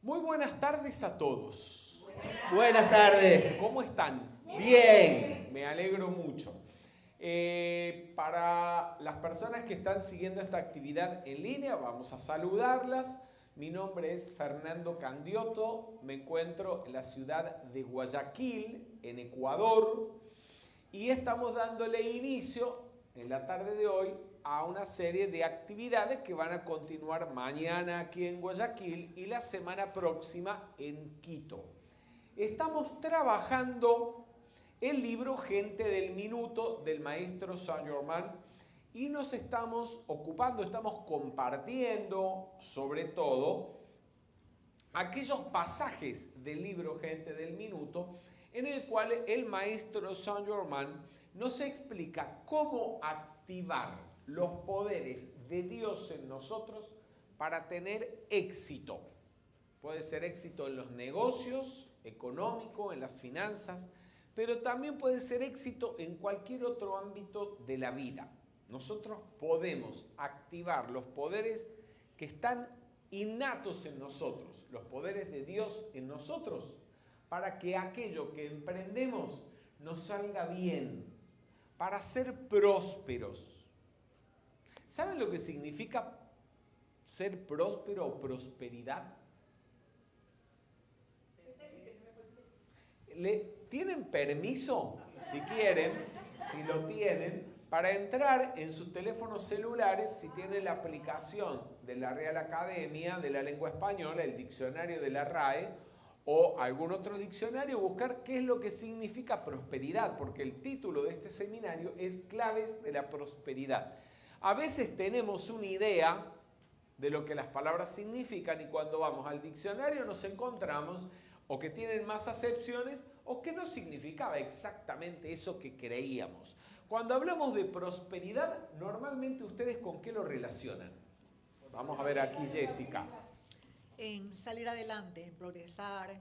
Muy buenas tardes a todos. Buenas tardes. ¿Cómo están? Bien. Me alegro mucho. Para las personas que están siguiendo esta actividad en línea, vamos a saludarlas. Mi nombre es Fernando Candioto, me encuentro en la ciudad de Guayaquil, en Ecuador, y estamos dándole inicio en la tarde de hoy a una serie de actividades que van a continuar mañana aquí en Guayaquil y la semana próxima en Quito. Estamos trabajando el libro Gente del Minuto del maestro Saint-Germain y nos estamos ocupando, estamos compartiendo sobre todo aquellos pasajes del libro Gente del Minuto en el cual el maestro Saint-Germain nos explica cómo activar los poderes de Dios en nosotros para tener éxito. Puede ser éxito en los negocios, económico, en las finanzas, pero también puede ser éxito en cualquier otro ámbito de la vida. Nosotros podemos activar los poderes que están innatos en nosotros, los poderes de Dios en nosotros, para que aquello que emprendemos nos salga bien, para ser prósperos. ¿Saben lo que significa ser próspero o prosperidad? ¿Tienen permiso, si quieren, si lo tienen, para entrar en sus teléfonos celulares, si tienen la aplicación de la Real Academia de la Lengua Española, el diccionario de la RAE o algún otro diccionario, buscar qué es lo que significa prosperidad? Porque el título de este seminario es Claves de la Prosperidad. A veces tenemos una idea de lo que las palabras significan y cuando vamos al diccionario nos encontramos o que tienen más acepciones o que no significaba exactamente eso que creíamos. Cuando hablamos de prosperidad, normalmente ustedes ¿con qué lo relacionan? Vamos a ver aquí Jessica. En salir adelante, en progresar,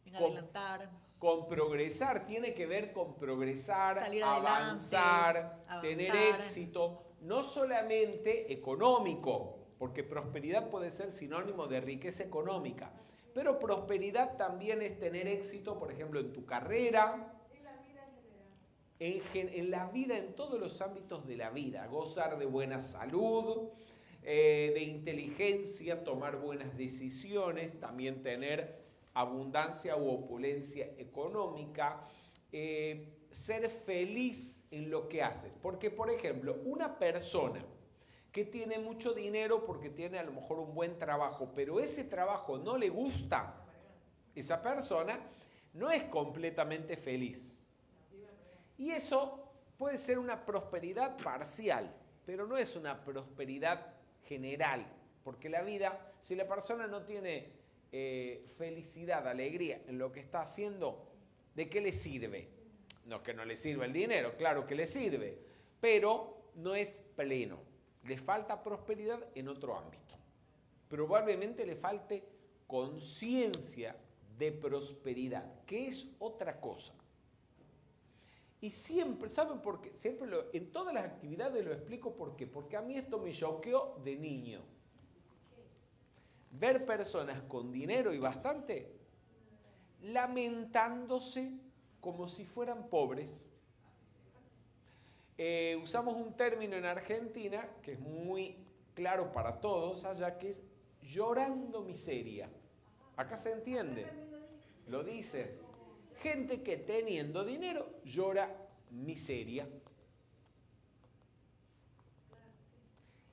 en adelantar. Con progresar, tiene que ver con progresar, Salir avanzar, adelante, tener avanzar. éxito, no solamente económico, porque prosperidad puede ser sinónimo de riqueza económica, pero prosperidad también es tener éxito, por ejemplo, en tu carrera, en la vida, en todos los ámbitos de la vida, gozar de buena salud, de inteligencia, tomar buenas decisiones, también tener abundancia u opulencia económica, ser feliz en lo que haces. Porque, por ejemplo, una persona que tiene mucho dinero porque tiene a lo mejor un buen trabajo, pero ese trabajo no le gusta, esa persona no es completamente feliz. Y eso puede ser una prosperidad parcial, pero no es una prosperidad general, porque la vida, si la persona no tiene felicidad, alegría en lo que está haciendo, ¿de qué le sirve? No que no le sirva el dinero, claro que le sirve, pero no es pleno. Le falta prosperidad en otro ámbito. Probablemente le falte conciencia de prosperidad, que es otra cosa. Y siempre, ¿saben por qué? Siempre en todas las actividades lo explico por qué. Porque a mí esto me choqueó de niño. Ver personas con dinero y bastante lamentándose como si fueran pobres. Usamos un término en Argentina que es muy claro para todos allá, que es llorando miseria. Acá se entiende. Lo dice. Gente que teniendo dinero llora miseria.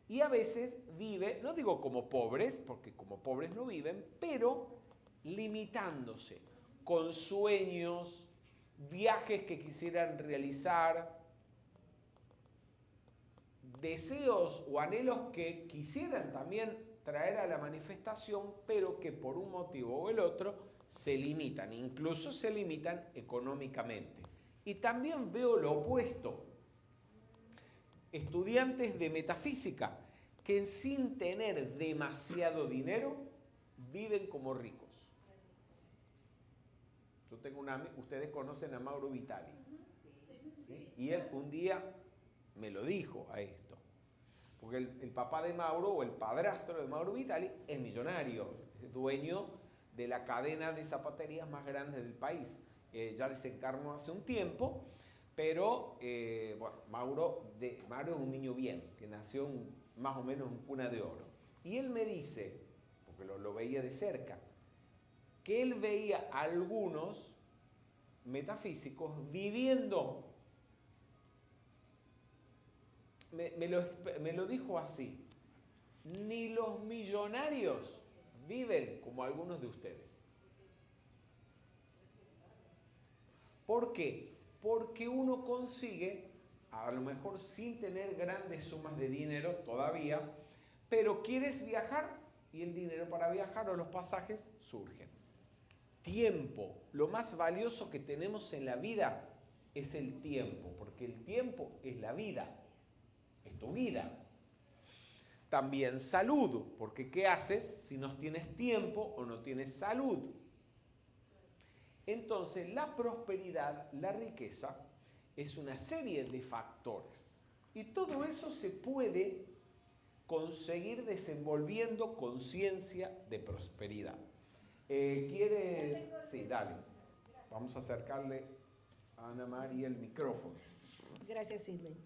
Y a veces vive, no digo como pobres, porque como pobres no viven, pero limitándose con sueños, viajes que quisieran realizar, deseos o anhelos que quisieran también traer a la manifestación, pero que por un motivo o el otro se limitan, incluso se limitan económicamente. Y también veo lo opuesto. Estudiantes de metafísica que sin tener demasiado dinero viven como ricos. Yo tengo ustedes conocen a Mauro Vitali. ¿Sí? Y él un día me lo dijo a esto. Porque el papá de Mauro o el padrastro de Mauro Vitali es millonario, es dueño de la cadena de zapaterías más grande del país. Ya desencarnó hace un tiempo, pero bueno, Mauro es un niño bien, que nació más o menos en cuna de oro. Y él me dice, porque lo veía de cerca, que él veía a algunos metafísicos viviendo, me lo dijo así, ni los millonarios viven como algunos de ustedes. ¿Por qué? Porque uno consigue, a lo mejor sin tener grandes sumas de dinero todavía, pero quieres viajar y el dinero para viajar o los pasajes surgen. Tiempo, lo más valioso que tenemos en la vida es el tiempo, porque el tiempo es la vida, es tu vida. También salud, porque ¿qué haces si no tienes tiempo o no tienes salud? Entonces, la prosperidad, la riqueza, es una serie de factores. Y todo eso se puede conseguir desenvolviendo conciencia de prosperidad. ¿Quieres? Sí, dale. Vamos a acercarle a Ana María el micrófono. Gracias, Sidney.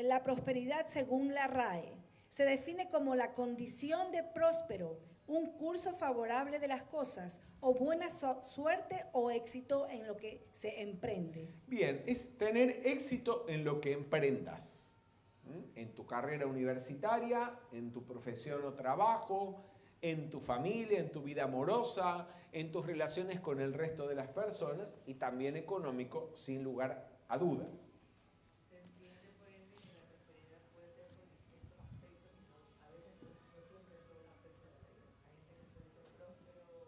La prosperidad, según la RAE, se define como la condición de próspero, un curso favorable de las cosas o buena suerte o éxito en lo que se emprende. Bien, es tener éxito en lo que emprendas, en tu carrera universitaria, en tu profesión o trabajo, en tu familia, en tu vida amorosa, en tus relaciones con el resto de las personas y también económico, sin lugar a dudas. Se entiende por ende que la prosperidad puede ser por distintos aspectos, a veces no siempre por un aspecto de la vida. Hay gente que puede ser próspero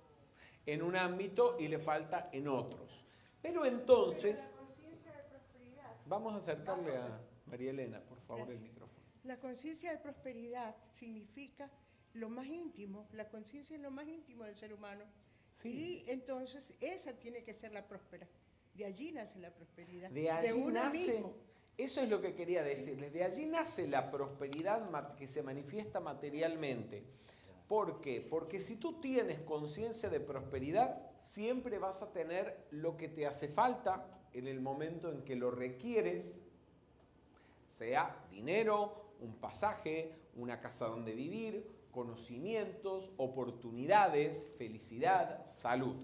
En un ámbito y le falta en otros. Pero entonces, la conciencia de prosperidad, vamos a acercarle a María Elena, por favor, Gracias. el micrófono. La conciencia de prosperidad significa lo más íntimo, la conciencia es lo más íntimo del ser humano. Sí. Y entonces esa tiene que ser la próspera. De allí nace la prosperidad. De allí uno nace, mismo. eso es lo que quería decirles, de allí nace la prosperidad que se manifiesta materialmente. ¿Por qué? Porque si tú tienes conciencia de prosperidad, siempre vas a tener lo que te hace falta en el momento en que lo requieres, sea dinero, un pasaje, una casa donde vivir, conocimientos, oportunidades, felicidad, salud.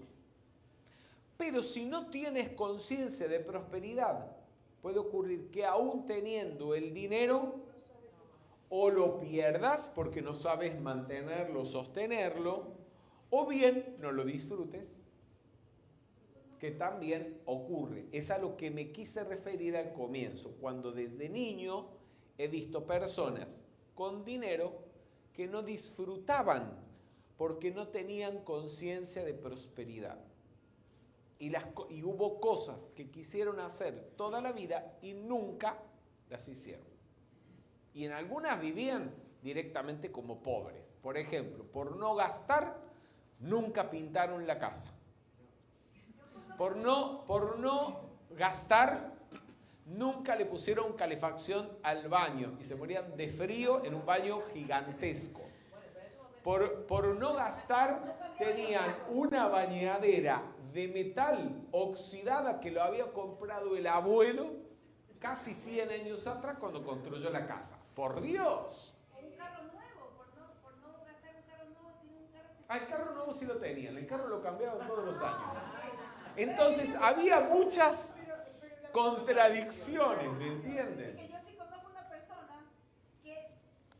Pero si no tienes conciencia de prosperidad, puede ocurrir que aún teniendo el dinero, o lo pierdas porque no sabes mantenerlo, sostenerlo, o bien no lo disfrutes, que también ocurre. Es a lo que me quise referir al comienzo, cuando desde niño he visto personas con dinero que no disfrutaban porque no tenían conciencia de prosperidad. Y hubo cosas que quisieron hacer toda la vida y nunca las hicieron. Y en algunas vivían directamente como pobres. Por ejemplo, por no gastar, nunca pintaron la casa. Por no gastar, nunca le pusieron calefacción al baño y se morían de frío en un baño gigantesco. Por no gastar, tenían una bañadera de metal oxidada que lo había comprado el abuelo casi 100 años atrás cuando construyó la casa. ¡Por Dios! O un carro nuevo, por no gastar un carro nuevo, tiene un carro que... El carro nuevo sí lo tenían, el carro lo cambiaban todos los años. Entonces había muchas contradicciones, ¿me entienden? Que yo sí conozco una persona que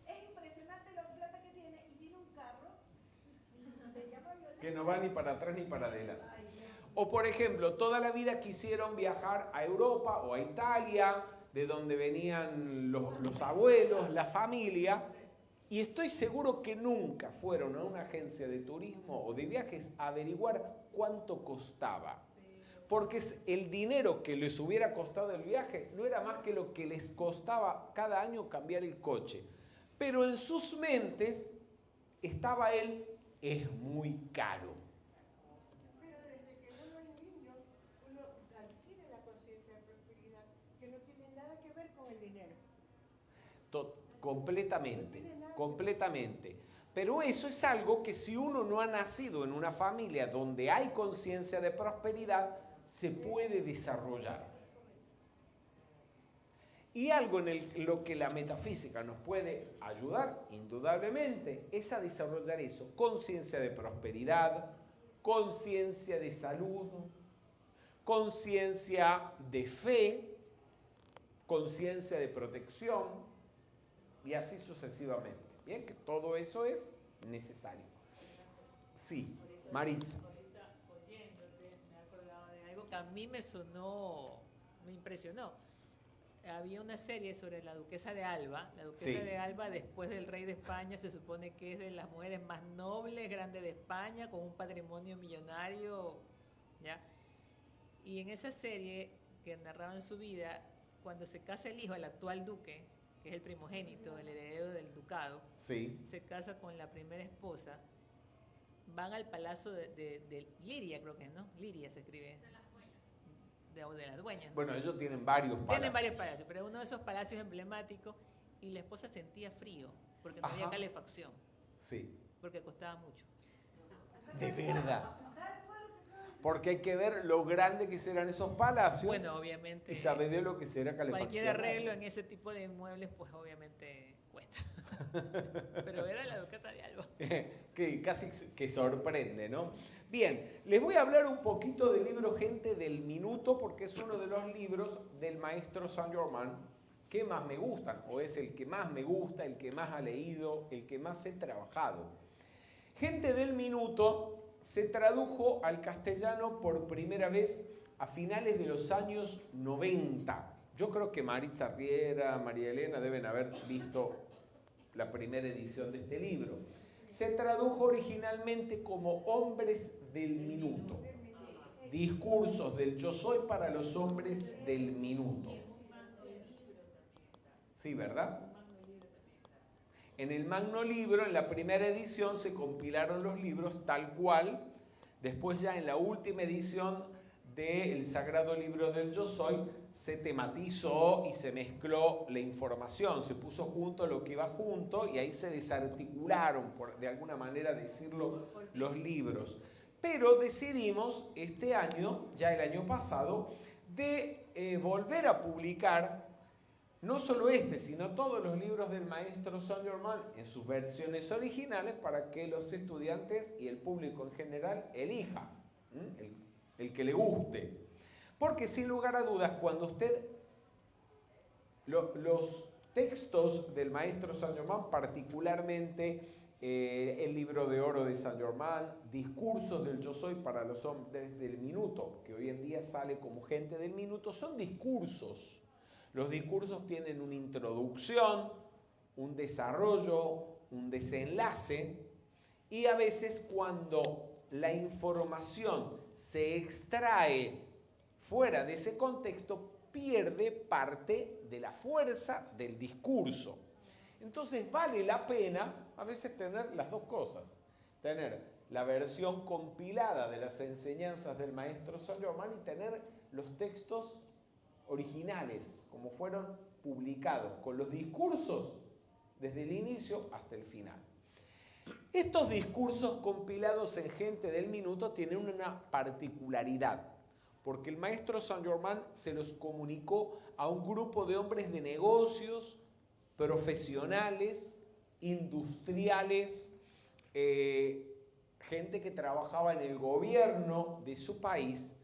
es impresionante la plata que tiene y tiene un carro, le llama Violeta. Que no va ni para atrás ni para adelante. O por ejemplo, toda la vida quisieron viajar a Europa o a Italia, de donde venían los abuelos, la familia, y estoy seguro que nunca fueron a una agencia de turismo o de viajes a averiguar cuánto costaba. Porque el dinero que les hubiera costado el viaje no era más que lo que les costaba cada año cambiar el coche. Pero en sus mentes estaba es muy caro. Pero desde que uno es niño, uno adquiere la conciencia de prosperidad, que no tiene nada que ver con el dinero. Completamente, completamente. Pero eso es algo que si uno no ha nacido en una familia donde hay conciencia de prosperidad, se puede desarrollar. Y algo en lo que la metafísica nos puede ayudar, indudablemente, es a desarrollar eso. Conciencia de prosperidad, conciencia de salud, conciencia de fe, conciencia de protección, y así sucesivamente. Bien, que todo eso es necesario. Sí, Maritza. Ahorita oyéndote, me he acordado de algo que a mí me sonó, me impresionó. Había una serie sobre la duquesa de Alba. La duquesa Sí. de Alba, después del rey de España, se supone que es de las mujeres más nobles, grandes de España, con un patrimonio millonario, ¿ya? Y en esa serie que narraban su vida, cuando se casa el hijo, el actual duque, que es el primogénito, el heredero del ducado, Sí. se casa con la primera esposa, van al palacio de Liria, creo que es, ¿no? Liria se escribe. De las dueñas. no Bueno, sé. ellos tienen varios palacios. Tienen varios palacios, pero uno de esos palacios emblemáticos, y la esposa sentía frío, porque no había Ajá. calefacción, Sí. porque costaba mucho. De verdad. Porque hay que ver lo grande que serán esos palacios. Bueno, obviamente, Y sabe de lo que será calefacción. cualquier arreglo en ese tipo de inmuebles, pues obviamente cuesta. Pero era la duquesa de Alba. Que casi que sorprende, ¿no? Bien, les voy a hablar un poquito del libro Gente del Minuto, porque es uno de los libros del maestro Saint-Germain que más me gustan, o es el que más me gusta, el que más ha leído, el que más he trabajado. Gente del Minuto se tradujo al castellano por primera vez a finales de los años 90. Yo creo que Maritza Riera, María Elena deben haber visto la primera edición de este libro. Se tradujo originalmente como Hombres del Minuto. Discursos del Yo Soy para los hombres del minuto. Sí, ¿verdad? En el Magno Libro, en la primera edición, se compilaron los libros tal cual. Después ya en la última edición del Sagrado Libro del Yo Soy, se tematizó y se mezcló la información, se puso junto lo que iba junto y ahí se desarticularon, por de alguna manera decirlo, los libros. Pero decidimos este año, ya el año pasado, de volver a publicar no solo este, sino todos los libros del maestro Saint-Germain en sus versiones originales para que los estudiantes y el público en general elija el que le guste. Porque sin lugar a dudas, cuando usted los textos del maestro Saint-Germain, particularmente el libro de oro de Saint-Germain, Discursos del Yo Soy para los hombres del minuto, que hoy en día sale como Gente del Minuto, son discursos. Los discursos tienen una introducción, un desarrollo, un desenlace, y a veces cuando la información se extrae fuera de ese contexto, pierde parte de la fuerza del discurso. Entonces vale la pena a veces tener las dos cosas. Tener la versión compilada de las enseñanzas del maestro Saint-Germain y tener los textos originales, como fueron publicados, con los discursos desde el inicio hasta el final. Estos discursos compilados en Gente del Minuto tienen una particularidad, porque el maestro Saint-Germain se los comunicó a un grupo de hombres de negocios, profesionales, industriales, gente que trabajaba en el gobierno de su país,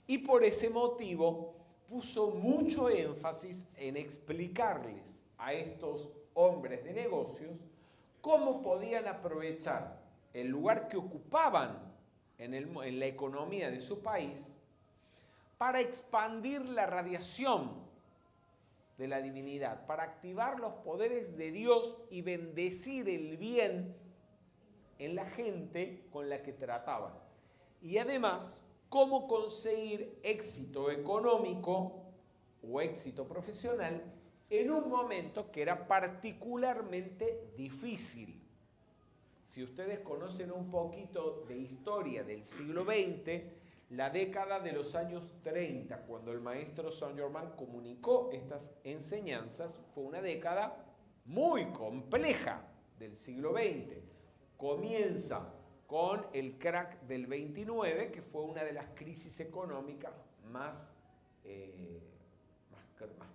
y por ese motivo puso mucho énfasis en explicarles a estos hombres de negocios cómo podían aprovechar el lugar que ocupaban en la economía de su país para expandir la radiación de la divinidad, para activar los poderes de Dios y bendecir el bien en la gente con la que trataban. Y además, cómo conseguir éxito económico o éxito profesional en un momento que era particularmente difícil. Si ustedes conocen un poquito de historia del siglo XX, la década de los años 30, cuando el maestro Saint-Germain comunicó estas enseñanzas, fue una década muy compleja del siglo XX. comienza con el crack del 29, que fue una de las crisis económicas más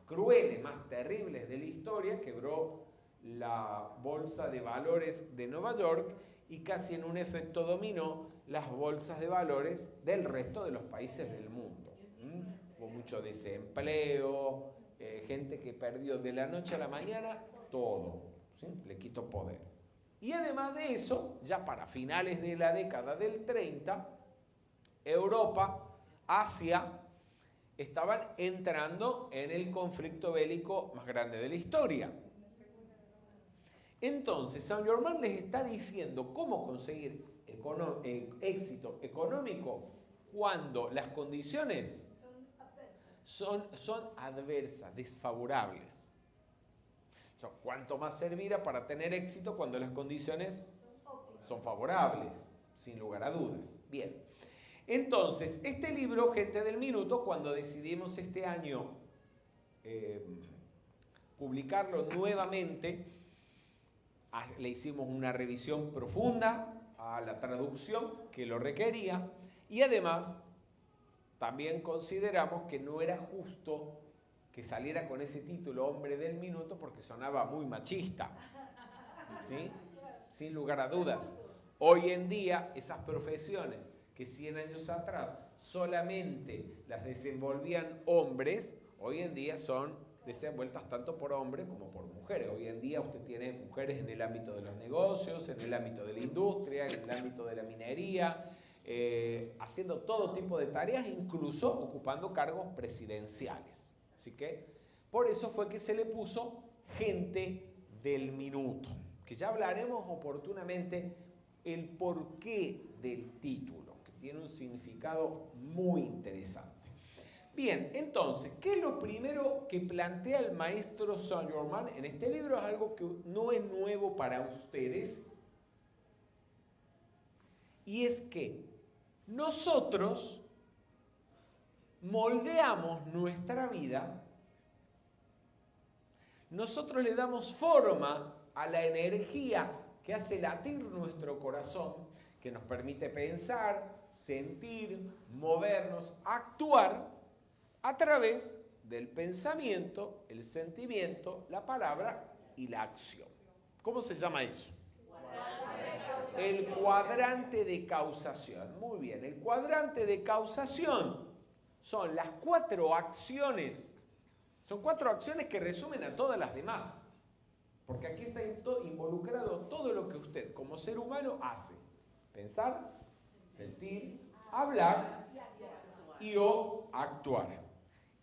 crueles, más terribles de la historia. Quebró la bolsa de valores de Nueva York y casi en un efecto dominó las bolsas de valores del resto de los países del mundo. Hubo mucho desempleo, gente que perdió de la noche a la mañana todo, ¿sí? Le quitó poder. Y además de eso, ya para finales de la década del 30, Europa, Asia, estaban entrando en el conflicto bélico más grande de la historia. Entonces, Saint-Germain les está diciendo cómo conseguir éxito económico cuando las condiciones son adversas, desfavorables. O sea, cuánto más servirá para tener éxito cuando las condiciones son favorables, sin lugar a dudas. Bien. Entonces, este libro, Gente del Minuto, cuando decidimos este año publicarlo nuevamente, le hicimos una revisión profunda a la traducción que lo requería y además también consideramos que no era justo que saliera con ese título Hombre del Minuto porque sonaba muy machista, ¿sí? Sin lugar a dudas. Hoy en día esas profesiones que 100 años atrás solamente las desenvolvían hombres, hoy en día son desenvueltas tanto por hombres como por mujeres. Hoy en día usted tiene mujeres en el ámbito de los negocios, en el ámbito de la industria, en el ámbito de la minería, haciendo todo tipo de tareas, incluso ocupando cargos presidenciales. Así que por eso fue que se le puso Gente del Minuto, que ya hablaremos oportunamente el porqué del título, que tiene un significado muy interesante. Bien, entonces, ¿qué es lo primero que plantea el maestro Saint-Germain en este libro? Es algo que no es nuevo para ustedes, y es que nosotros moldeamos nuestra vida, nosotros le damos forma a la energía que hace latir nuestro corazón, que nos permite pensar, sentir, movernos, actuar a través del pensamiento, el sentimiento, la palabra y la acción. ¿Cómo se llama eso? El cuadrante de causación. Muy bien, el cuadrante de causación son las 4 acciones. Son 4 acciones que resumen a todas las demás. Porque aquí está involucrado todo lo que usted como ser humano hace. Pensar, sentir, hablar y o actuar.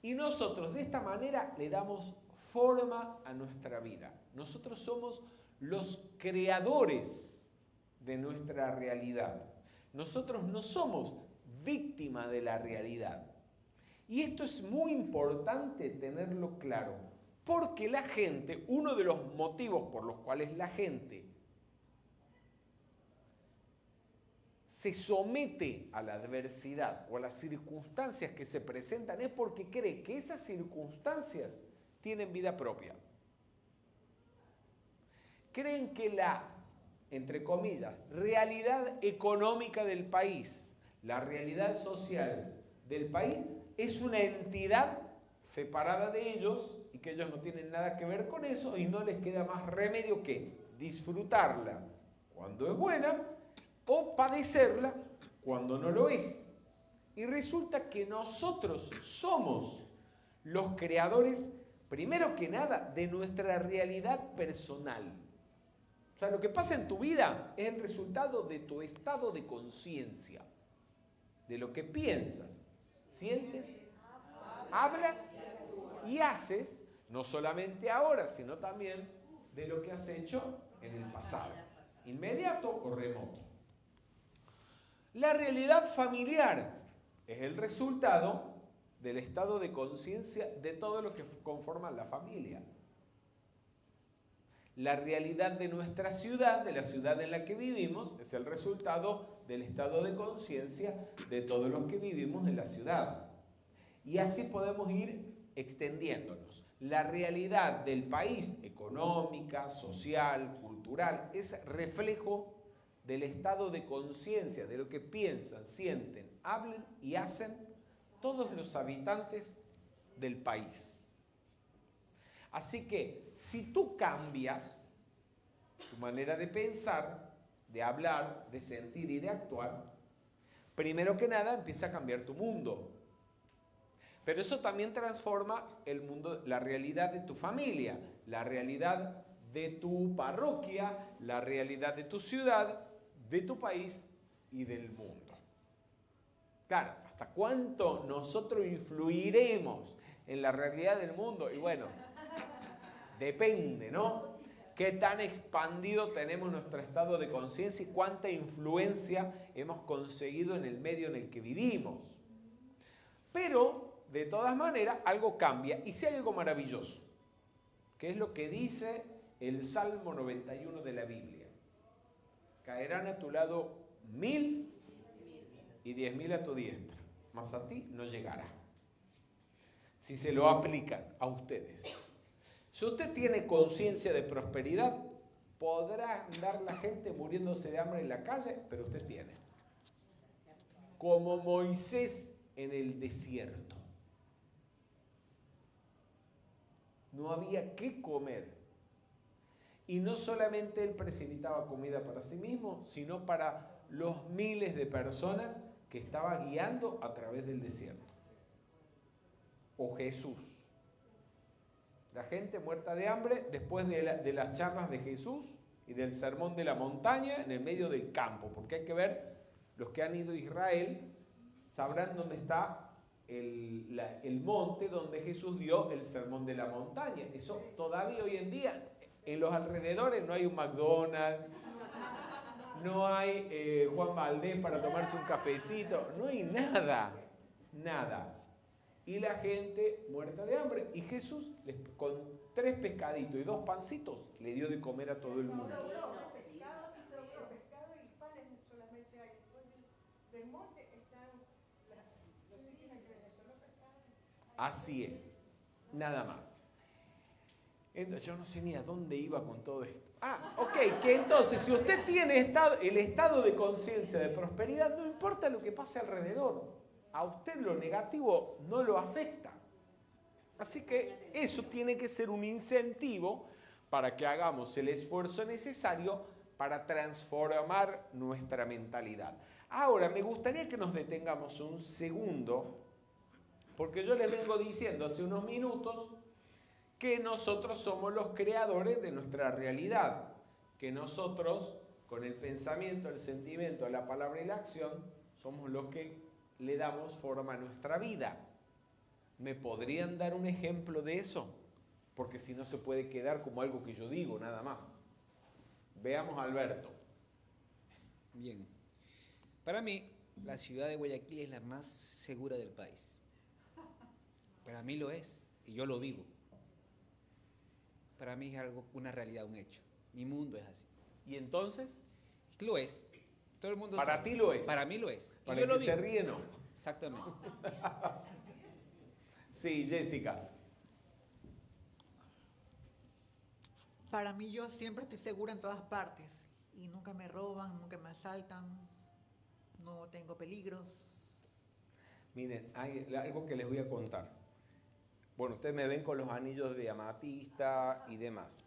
Y nosotros de esta manera le damos forma a nuestra vida. Nosotros somos los creadores de nuestra realidad. Nosotros no somos víctimas de la realidad. Y esto es muy importante tenerlo claro, porque la gente, uno de los motivos por los cuales la gente se somete a la adversidad o a las circunstancias que se presentan es porque cree que esas circunstancias tienen vida propia. Creen que la, entre comillas, realidad económica del país, la realidad social del país, es una entidad separada de ellos y que ellos no tienen nada que ver con eso y no les queda más remedio que disfrutarla cuando es buena o padecerla cuando no lo es. Y resulta que nosotros somos los creadores, primero que nada, de nuestra realidad personal. O sea, lo que pasa en tu vida es el resultado de tu estado de conciencia, de lo que piensas, sientes, hablas y haces, no solamente ahora, sino también de lo que has hecho en el pasado, inmediato o remoto. La realidad familiar es el resultado del estado de conciencia de todo lo que conforman la familia. La realidad de nuestra ciudad, de la ciudad en la que vivimos, es el resultado del estado de conciencia de todos los que vivimos en la ciudad. Y así podemos ir extendiéndonos. La realidad del país, económica, social, cultural, es reflejo del estado de conciencia, de lo que piensan, sienten, hablan y hacen todos los habitantes del país. Así que si tú cambias tu manera de pensar, de hablar, de sentir y de actuar, primero que nada empieza a cambiar tu mundo. Pero eso también transforma el mundo, la realidad de tu familia, la realidad de tu parroquia, la realidad de tu ciudad, de tu país y del mundo. Claro, ¿hasta cuánto nosotros influiremos en la realidad del mundo? Y bueno, depende, ¿no? Qué tan expandido tenemos nuestro estado de conciencia y cuánta influencia hemos conseguido en el medio en el que vivimos. Pero, de todas maneras, algo cambia. Y si hay algo maravilloso, que es lo que dice el Salmo 91 de la Biblia. Caerán a tu lado 1000 y 10.000 a tu diestra, mas a ti no llegará. Si se lo aplican a ustedes. Si usted tiene conciencia de prosperidad, podrá andar la gente muriéndose de hambre en la calle, pero usted tiene. Como Moisés en el desierto. No había qué comer. Y no solamente él precipitaba comida para sí mismo, sino para los miles de personas que estaba guiando a través del desierto. O Jesús. La gente muerta de hambre después de las charlas de Jesús y del sermón de la montaña en el medio del campo. Porque hay que ver, los que han ido a Israel sabrán dónde está el monte donde Jesús dio el sermón de la montaña. Eso todavía hoy en día, en los alrededores no hay un McDonald's, no hay Juan Valdés para tomarse un cafecito, no hay nada, nada. Y la gente muerta de hambre. Y Jesús, con 3 pescaditos y 2 pancitos, le dio de comer a todo el mundo. Pescado y panes solamente hay. Del monte están los indígenas que venden solo pescado. Así es, nada más. Entonces, yo no sé ni a dónde iba con todo esto. Ok, que entonces si usted tiene el estado de conciencia de prosperidad, no importa lo que pase alrededor. A usted lo negativo no lo afecta. Así que eso tiene que ser un incentivo para que hagamos el esfuerzo necesario para transformar nuestra mentalidad. Ahora, me gustaría que nos detengamos un segundo, porque yo les vengo diciendo hace unos minutos que nosotros somos los creadores de nuestra realidad, que nosotros, con el pensamiento, el sentimiento, la palabra y la acción, somos los que le damos forma a nuestra vida. ¿Me podrían dar un ejemplo de eso? Porque si no se puede quedar como algo que yo digo, nada más. Veamos a Alberto. Bien. Para mí, la ciudad de Guayaquil es la más segura del país. Para mí lo es, y yo lo vivo. Para mí es algo, una realidad, un hecho. Mi mundo es así. ¿Y entonces? Lo es. Todo el mundo Para sabe. ti lo es. Para mí lo es. Para y yo el lo que se vivo. ríe, no. Exactamente. Sí, Jessica. Para mí yo siempre estoy segura en todas partes y nunca me roban, nunca me asaltan, no tengo peligros. Miren, hay algo que les voy a contar. Bueno, ustedes me ven con los anillos de amatista y demás.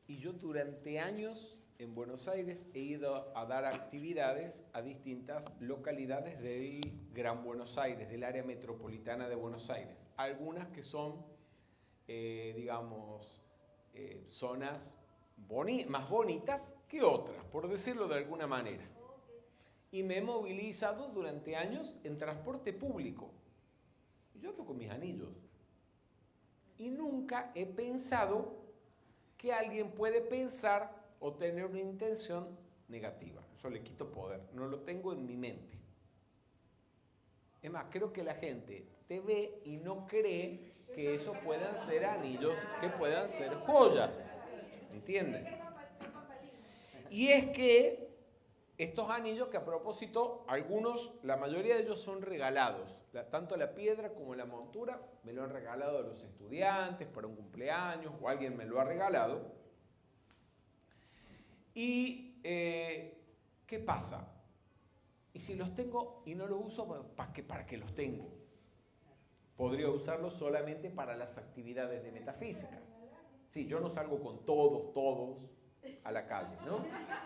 Y yo durante años en Buenos Aires he ido a dar actividades a distintas localidades del Gran Buenos Aires, del área metropolitana de Buenos Aires. Algunas que son, zonas más bonitas que otras, por decirlo de alguna manera. Y me he movilizado durante años en transporte público. Yo ando con mis anillos. Y nunca he pensado que alguien puede pensar o tener una intención negativa. Eso le quito poder. No lo tengo en mi mente. Es más, creo que la gente te ve y no cree que eso puedan ser anillos, que puedan ser joyas. ¿Entienden? Y es que estos anillos, que a propósito, algunos, la mayoría de ellos son regalados. Tanto la piedra como la montura me lo han regalado los estudiantes para un cumpleaños o alguien me lo ha regalado. ¿Y qué pasa? Y si los tengo y no los uso, ¿para qué los tengo? Podría usarlos solamente para las actividades de metafísica. Sí, yo no salgo con todos a la calle, ¿no?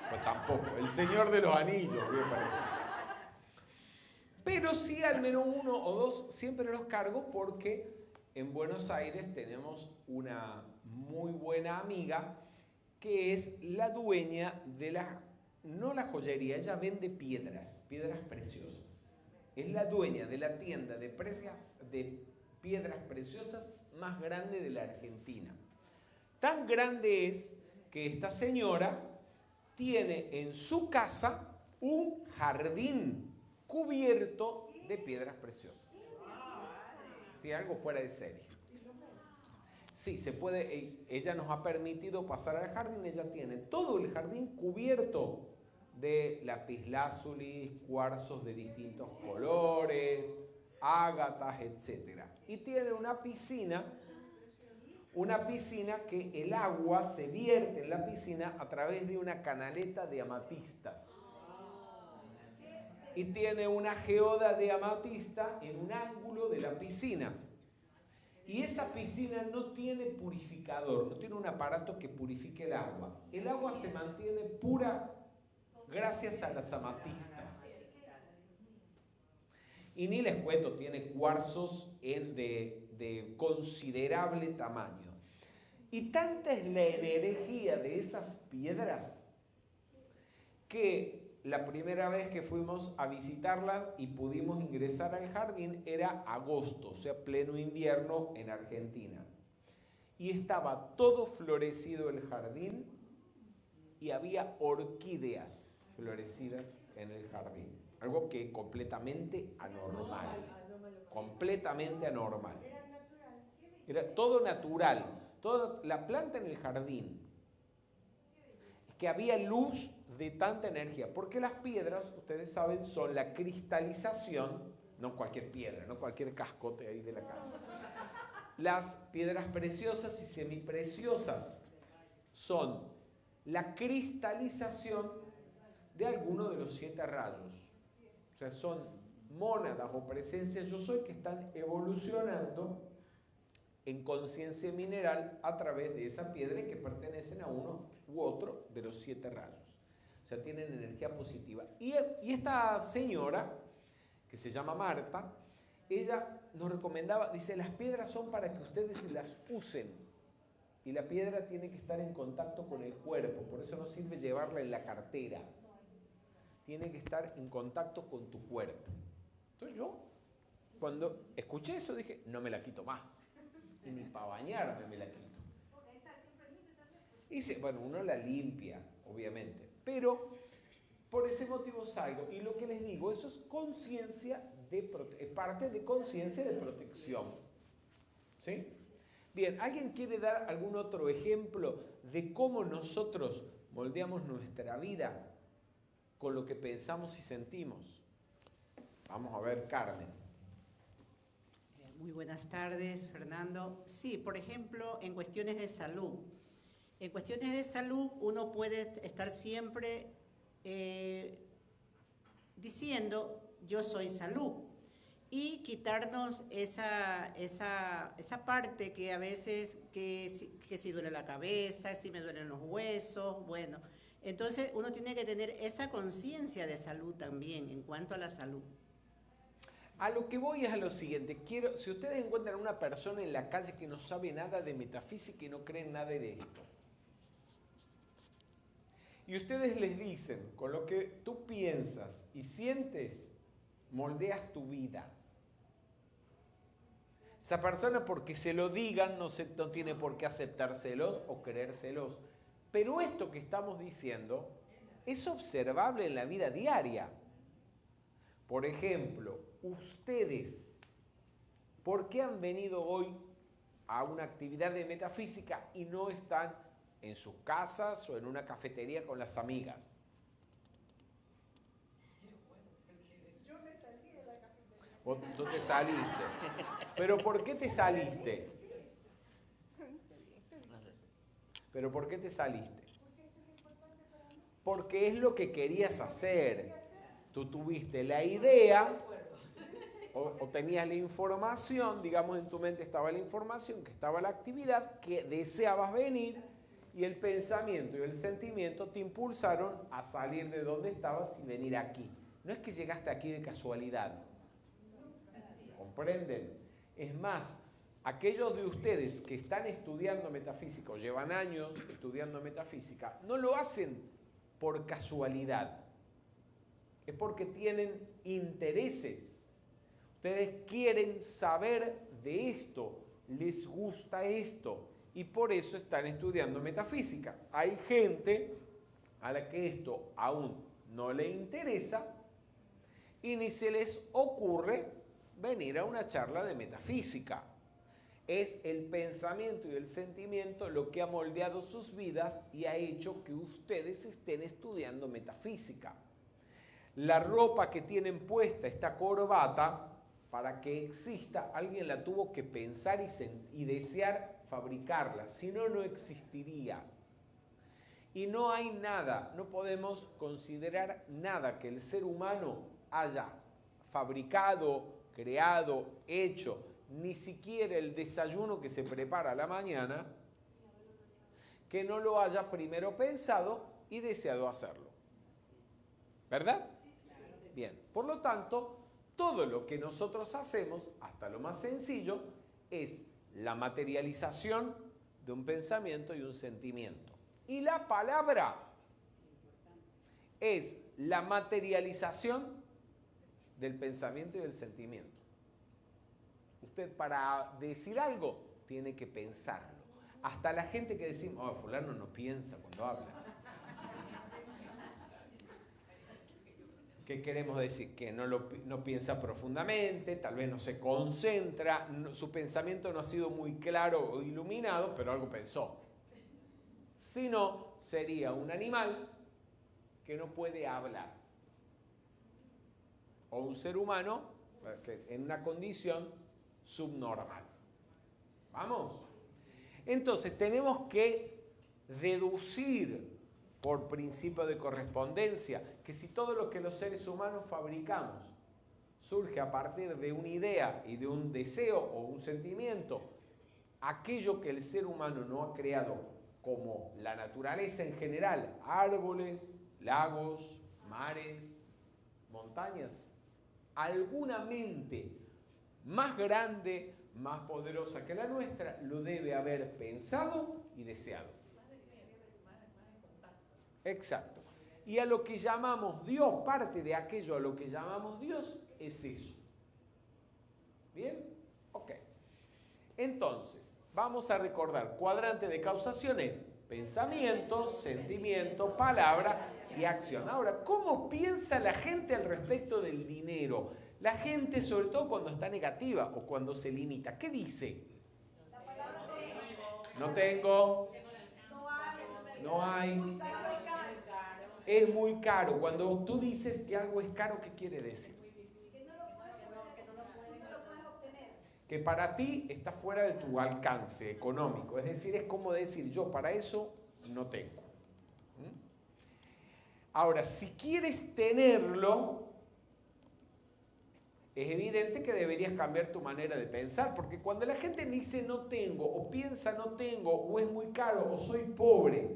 Pues tampoco. El Señor de los Anillos, bien parece. Pero sí, al menos uno o dos siempre los cargo porque en Buenos Aires tenemos una muy buena amiga que es la dueña de no la joyería, ella vende piedras preciosas. Es la dueña de la tienda de piedras preciosas más grande de la Argentina. Tan grande es que esta señora tiene en su casa un jardín cubierto de piedras preciosas. Sí, algo fuera de serie. Sí, se puede, ella nos ha permitido pasar al jardín, ella tiene todo el jardín cubierto de lapislázuli, cuarzos de distintos colores, ágatas, etc. Y tiene una piscina que el agua se vierte en la piscina a través de una canaleta de amatistas. Y tiene una geoda de amatista en un ángulo de la piscina. Y esa piscina no tiene purificador, no tiene un aparato que purifique el agua. El agua se mantiene pura gracias a las amatistas. Y ni les cuento, tiene cuarzos de considerable tamaño. Y tanta es la energía de esas piedras que la primera vez que fuimos a visitarla y pudimos ingresar al jardín era agosto, o sea, pleno invierno en Argentina. Y estaba todo florecido el jardín y había orquídeas florecidas en el jardín. Algo que completamente anormal. Completamente anormal. Era todo natural. Toda la planta en el jardín. Que había luz de tanta energía, porque las piedras, ustedes saben, son la cristalización, no cualquier piedra, no cualquier cascote ahí de la casa. Las piedras preciosas y semipreciosas son la cristalización de alguno de los 7 rayos. O sea, son mónadas o presencias yo soy que están evolucionando en conciencia mineral a través de esa piedra y que pertenecen a uno u otro de los 7 rayos. O sea, tienen energía positiva. Y esta señora, que se llama Marta, ella nos recomendaba, dice, las piedras son para que ustedes las usen. Y la piedra tiene que estar en contacto con el cuerpo, por eso no sirve llevarla en la cartera. Tiene que estar en contacto con tu cuerpo. Entonces yo, cuando escuché eso, dije, no me la quito más. Y ni para bañarme me la quito. Y dice, bueno, uno la limpia, obviamente, pero por ese motivo salgo. Y lo que les digo, eso es conciencia es parte de conciencia de protección. ¿Sí? Bien, ¿alguien quiere dar algún otro ejemplo de cómo nosotros moldeamos nuestra vida con lo que pensamos y sentimos? Vamos a ver, Carmen. Muy buenas tardes, Fernando. Sí, por ejemplo, en cuestiones de salud. En cuestiones de salud uno puede estar siempre diciendo yo soy salud y quitarnos esa parte que a veces que si duele la cabeza, si me duelen los huesos, bueno. Entonces uno tiene que tener esa conciencia de salud también en cuanto a la salud. A lo que voy es a lo siguiente. Si ustedes encuentran una persona en la calle que no sabe nada de metafísica y no cree en nada de esto, y ustedes les dicen, con lo que tú piensas y sientes, moldeas tu vida. Esa persona, porque se lo digan, no tiene por qué aceptárselos o creérselos. Pero esto que estamos diciendo es observable en la vida diaria. Por ejemplo, ustedes, ¿por qué han venido hoy a una actividad de metafísica y no están en sus casas o en una cafetería con las amigas? Yo me salí de la cafetería. Tú te saliste. ¿Pero por qué te saliste? ¿Pero por qué te saliste? Porque esto es importante para mí. porque es lo que querías hacer. Tú tuviste la idea o tenías la información, digamos en tu mente estaba la información, que estaba la actividad, que deseabas venir y el pensamiento y el sentimiento te impulsaron a salir de donde estabas y venir aquí. No es que llegaste aquí de casualidad. ¿Comprenden? Es más, aquellos de ustedes que están estudiando metafísica o llevan años estudiando metafísica, no lo hacen por casualidad. Es porque tienen intereses. Ustedes quieren saber de esto, les gusta esto y por eso están estudiando metafísica. Hay gente a la que esto aún no le interesa y ni se les ocurre venir a una charla de metafísica. Es el pensamiento y el sentimiento lo que ha moldeado sus vidas y ha hecho que ustedes estén estudiando metafísica. La ropa que tienen puesta, esta corbata, para que exista, alguien la tuvo que pensar y desear fabricarla, si no, no existiría. Y no hay nada, no podemos considerar nada que el ser humano haya fabricado, creado, hecho, ni siquiera el desayuno que se prepara a la mañana, que no lo haya primero pensado y deseado hacerlo. ¿Verdad? Bien, por lo tanto, todo lo que nosotros hacemos, hasta lo más sencillo, es la materialización de un pensamiento y un sentimiento. Y la palabra es la materialización del pensamiento y del sentimiento. Usted para decir algo tiene que pensarlo. Hasta la gente que decimos, oh, fulano no piensa cuando habla. ¿Qué queremos decir? Que no piensa profundamente, tal vez no se concentra, su pensamiento no ha sido muy claro o iluminado, pero algo pensó. Si no, sería un animal que no puede hablar. O un ser humano en una condición subnormal. ¿Vamos? Entonces tenemos que deducir por principio de correspondencia que si todo lo que los seres humanos fabricamos surge a partir de una idea y de un deseo o un sentimiento, aquello que el ser humano no ha creado como la naturaleza en general, árboles, lagos, mares, montañas, alguna mente más grande, más poderosa que la nuestra, lo debe haber pensado y deseado. Exacto. Y a lo que llamamos Dios, parte de aquello a lo que llamamos Dios, es eso. ¿Bien? Ok. Entonces, vamos a recordar, cuadrante de causaciones, pensamiento, sentimiento, palabra y acción. Ahora, ¿cómo piensa la gente al respecto del dinero? La gente, sobre todo cuando está negativa o cuando se limita, ¿qué dice? No tengo. No hay. Es muy caro. Cuando tú dices que algo es caro, ¿qué quiere decir? Que para ti está fuera de tu alcance económico. Es decir, es como decir, yo para eso no tengo. Ahora, si quieres tenerlo, es evidente que deberías cambiar tu manera de pensar, porque cuando la gente dice no tengo, o piensa no tengo, o es muy caro, o soy pobre,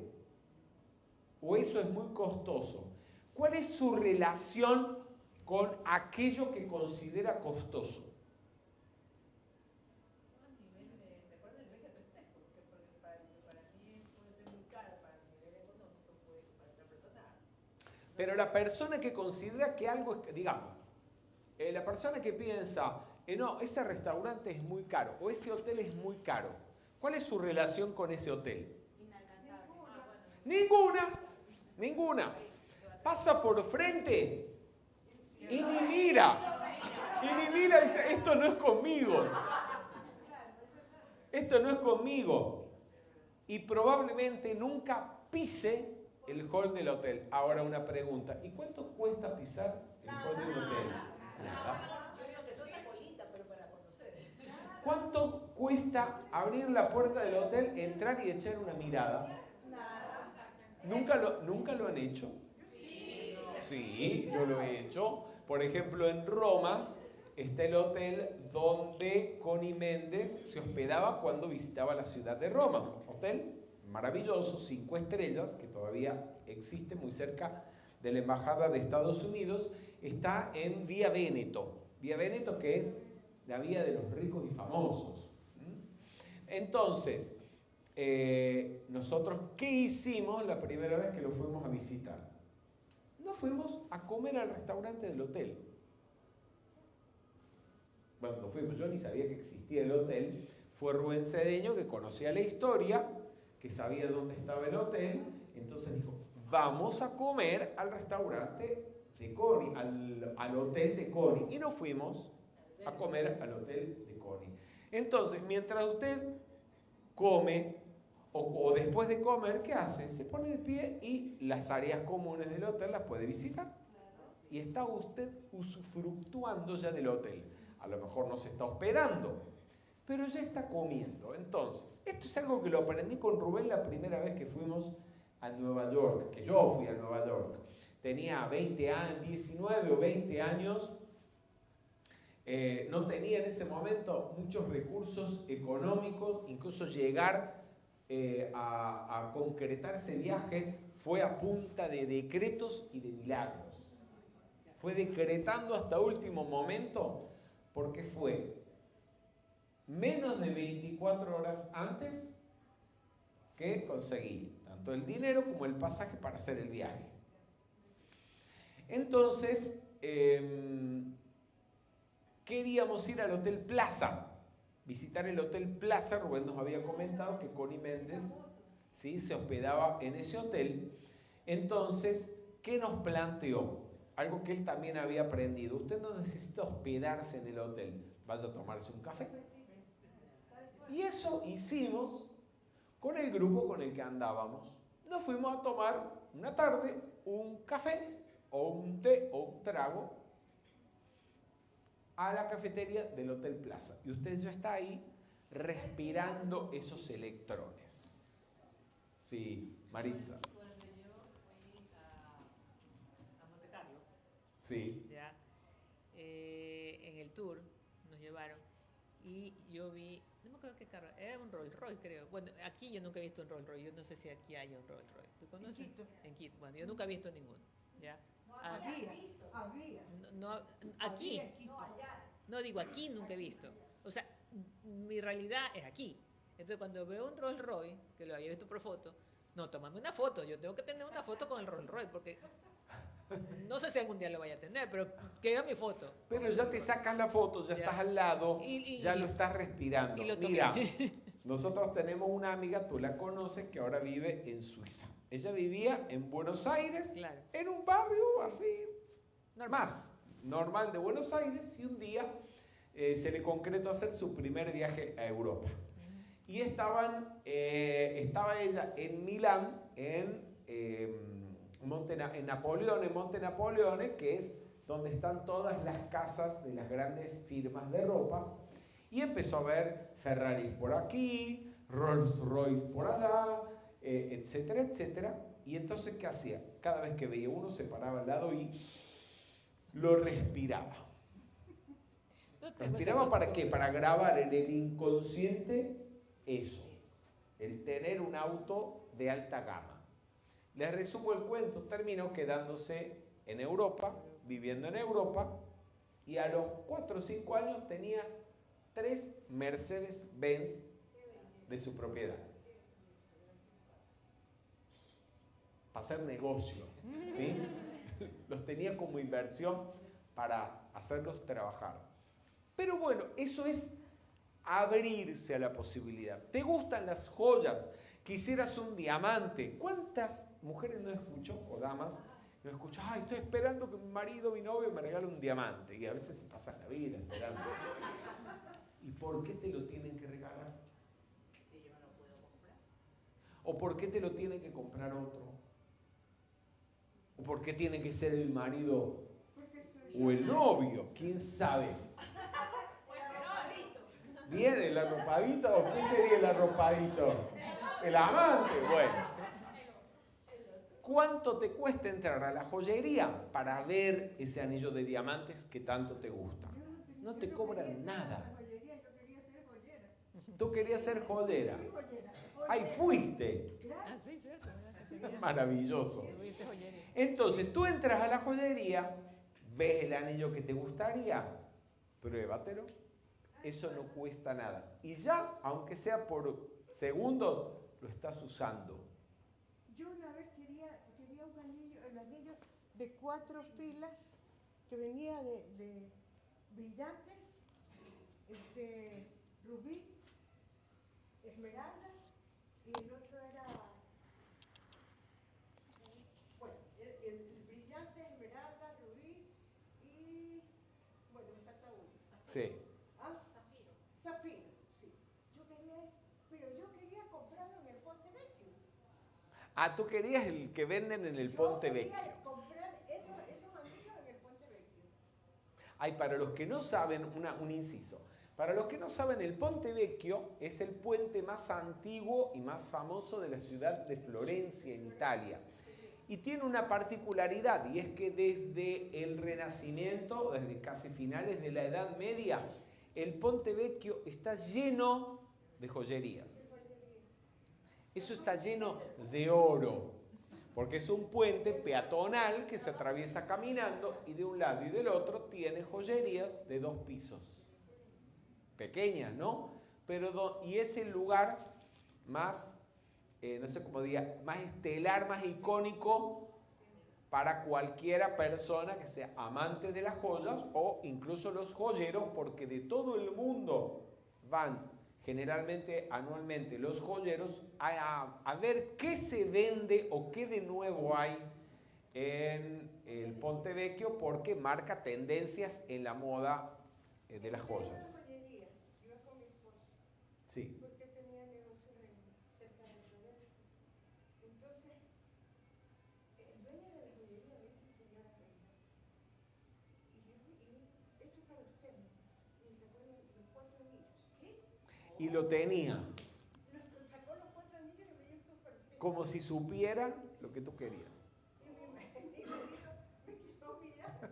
o eso es muy costoso, ¿cuál es su relación con aquello que considera costoso? Pero la persona que considera que algo es, digamos, la persona que piensa, no, ese restaurante es muy caro o ese hotel es muy caro, ¿cuál es su relación con ese hotel? Ninguna. Pasa por frente y ni mira. Y dice, esto no es conmigo. Esto no es conmigo. Y probablemente nunca pise el hall del hotel. Ahora una pregunta, ¿y cuánto cuesta pisar el hall del hotel? Nada. ¿Cuánto cuesta abrir la puerta del hotel, entrar y echar una mirada? ¿Nunca lo han hecho? Sí, yo lo he hecho. Por ejemplo, en Roma está el hotel donde Connie Méndez se hospedaba cuando visitaba la ciudad de Roma. Hotel maravilloso, 5 estrellas, que todavía existe muy cerca de la Embajada de Estados Unidos. Está en Vía Véneto. Vía Véneto, que es la vía de los ricos y famosos. Entonces, nosotros, ¿qué hicimos la primera vez que lo fuimos a visitar? Nos fuimos a comer al restaurante del hotel. Bueno, nos fuimos, yo ni sabía que existía el hotel. Fue Rubén Cedeño, que conocía la historia, que sabía dónde estaba el hotel. Entonces dijo, vamos a comer al restaurante de Connie, al hotel de Connie. Y nos fuimos a comer al hotel de Connie. Entonces, mientras usted come o después de comer, ¿qué hace? Se pone de pie y las áreas comunes del hotel las puede visitar. Y está usted usufructuando ya del hotel. A lo mejor no se está hospedando, pero ya está comiendo. Entonces, esto es algo que lo aprendí con Rubén la primera vez que fuimos a Nueva York, que yo fui a Nueva York. Tenía 20 años, 19 o 20 años. No tenía en ese momento muchos recursos económicos, incluso llegar a concretar ese viaje fue a punta de decretos y de milagros. Fue decretando hasta último momento, porque fue menos de 24 horas antes que conseguí tanto el dinero como el pasaje para hacer el viaje. Entonces, queríamos ir al Hotel Plaza, visitar el Hotel Plaza. Rubén nos había comentado que Connie Méndez, ¿sí?, se hospedaba en ese hotel. Entonces, ¿qué nos planteó? Algo que él también había aprendido. Usted no necesita hospedarse en el hotel, vaya a tomarse un café. Y eso hicimos con el grupo con el que andábamos. Nos fuimos a tomar una tarde un café o un té o un trago a la cafetería del Hotel Plaza. Y usted ya está ahí respirando esos electrones. Sí, Maritza. Cuando yo fui a Monte Carlo, Sí. ya, en el tour nos llevaron y yo vi, no me acuerdo qué carro, era un Rolls Royce, creo. Bueno, aquí yo nunca he visto un Rolls Royce, yo no sé si aquí hay un Rolls Royce. ¿Tú conoces? En Quito. En Quito. Bueno, yo nunca he visto ninguno, ¿ya? Había. No, aquí, Había en Quito. no digo aquí nunca he visto. O sea, mi realidad es aquí. Entonces cuando veo un Rolls Royce, que lo había visto por foto, no, tómame una foto, yo tengo que tener una foto con el Rolls Royce, porque no sé si algún día lo vaya a tener, pero queda mi foto. Pero ya te sacas la foto, ya Ya. estás al lado, Y ya lo estás respirando. y lo toqué. Mira, nosotros tenemos una amiga, tú la conoces, que ahora vive en Suiza. Ella vivía en Buenos Aires, Claro. en un barrio así, Normal. más normal de Buenos Aires, y un día se le concretó hacer su primer viaje a Europa. Y estaba ella en Milán, en Monte Napoleone, que es donde están todas las casas de las grandes firmas de ropa, y empezó a ver Ferrari por aquí, Rolls Royce por allá, etcétera, etcétera. Y entonces, ¿qué hacía? Cada vez que veía uno, se paraba al lado y lo respiraba. No tengo ¿Respiraba esa para costumbre. qué? Para grabar en el inconsciente eso, el tener un auto de alta gama. Les resumo el cuento, terminó quedándose en Europa, viviendo en Europa, y a los 4 o 5 años tenía 3 Mercedes-Benz de su propiedad. Para hacer negocio, ¿sí? Los tenía como inversión para hacerlos trabajar. Pero bueno, eso es abrirse a la posibilidad. ¿Te gustan las joyas? Quisieras un diamante. ¿Cuántas mujeres no escucho, o damas, no escucho? Ay, estoy esperando que mi marido, mi novio me regale un diamante. Y a veces se pasan la vida esperando. ¿Y por qué te lo tienen que regalar? Si yo no lo puedo comprar. ¿O por qué te lo tiene que comprar otro? ¿O por qué tiene que ser el marido o el novio? ¿Quién sabe? ¿Bien el arropadito? ¿O qué sería el arropadito? El amante, bueno. ¿Cuánto te cuesta entrar a la joyería para ver ese anillo de diamantes que tanto te gusta? No te cobran nada. Tú querías ser joyera. ¡Ahí fuiste! Ah, sí, cierto. ¿Verdad? Maravilloso. Tuviste joyería. Entonces, tú entras a la joyería, ves el anillo que te gustaría, pruébatelo. Eso no cuesta nada. Y ya, aunque sea por segundos, lo estás usando. Yo una vez quería un anillo, el anillo de 4 filas que venía de brillantes, rubí, esmeralda, y el otro era, bueno, el brillante, esmeralda, rubí y, bueno, me falta uno. Sí. ¿Ah? Zafiro, sí. Yo quería eso, pero yo quería comprarlo en el Ponte Vecchio. Ah, tú querías el que venden en el Ponte Yo Vecchio. quería comprar esos anillos en el Ponte Vecchio. Ay, para los que no saben, un inciso. Para los que no saben, el Ponte Vecchio es el puente más antiguo y más famoso de la ciudad de Florencia, en Italia. Y tiene una particularidad, y es que desde el Renacimiento, desde casi finales de la Edad Media, el Ponte Vecchio está lleno de joyerías. Eso está lleno de oro, porque es un puente peatonal que se atraviesa caminando y de un lado y del otro tiene joyerías de 2 pisos. Pequeñas, ¿no? Y es el lugar más, no sé cómo diga, más estelar, más icónico para cualquiera persona que sea amante de las joyas o incluso los joyeros, porque de todo el mundo van generalmente anualmente los joyeros a ver qué se vende o qué de nuevo hay en el Ponte Vecchio, porque marca tendencias en la moda de las joyas. Iba con mi esposo. Sí. Porque tenía negocios cerca de Florencia. Entonces, el dueño de la joyería me dice, señora Reina, y esto es para usted, y me sacó los 4 anillos. ¿Qué? Y lo tenía, Sacó los 4 anillos y me dijo, esto es para usted. como si supieran lo que tú querías. Y mi marido me quedó mirando.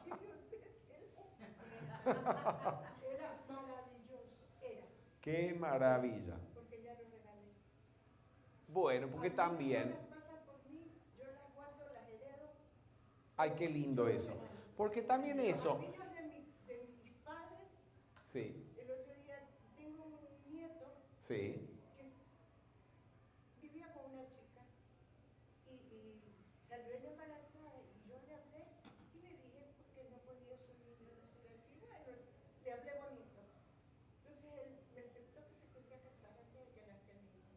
Y yo era maravilloso, era. ¡Qué maravilla! Porque ya lo regalé. Bueno, porque también, Las pasan por mí, yo las guardo, las heredo. ay, qué lindo eso. Porque también eso, Los anillos de mis padres, sí, el otro día tengo un nieto sí, que vivía con una chica y salió ella embarazada y yo le hablé y le dije que no podía su niño, no se le decía, bueno, le hablé bonito. Entonces él me aceptó que se quería casar antes de que nazca el niño.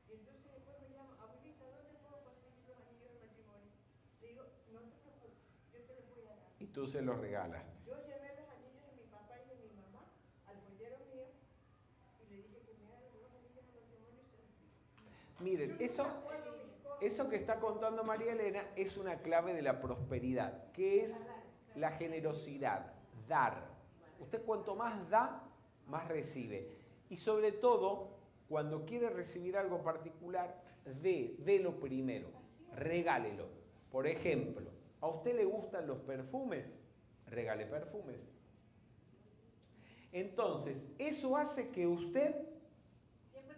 Y entonces después me llama, abuelita, ¿dónde puedo conseguir los anillos de matrimonio? Le digo, no te preocupes, yo te los voy a dar. y tú se los regalas. Yo llevé los anillos de mi papá y de mi mamá al joyero mío y le dije que me hagan los anillos de matrimonio y se los di. Miren, eso que está contando María Elena es una clave de la prosperidad, que es la generosidad, dar. Usted cuanto más da, más recibe. Y sobre todo, cuando quiere recibir algo particular, délo primero, regálelo. Por ejemplo, ¿a usted le gustan los perfumes? Regale perfumes. Entonces, eso hace que usted,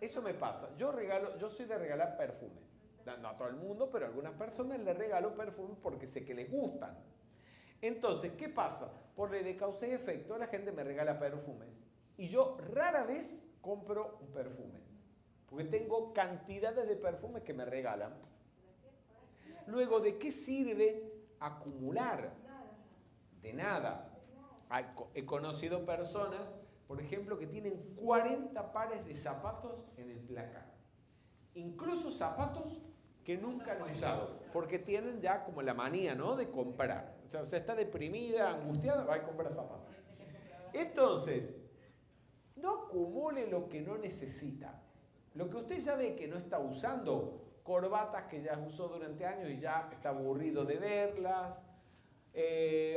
eso me pasa, yo soy de regalar perfumes. No a todo el mundo, pero a algunas personas les regalo perfumes porque sé que les gustan. Entonces, ¿qué pasa? Por ley de causa y efecto, la gente me regala perfumes. Y yo rara vez compro un perfume. Porque tengo cantidades de perfumes que me regalan. Luego, ¿de qué sirve acumular? De nada. He conocido personas, por ejemplo, que tienen 40 pares de zapatos en el placar. Incluso zapatos que nunca han usado, porque tienen ya como la manía, ¿no?, de comprar. O sea, está deprimida, angustiada, va a comprar zapatos. Entonces, no acumule lo que no necesita. Lo que usted ya ve que no está usando, corbatas que ya usó durante años y ya está aburrido de verlas,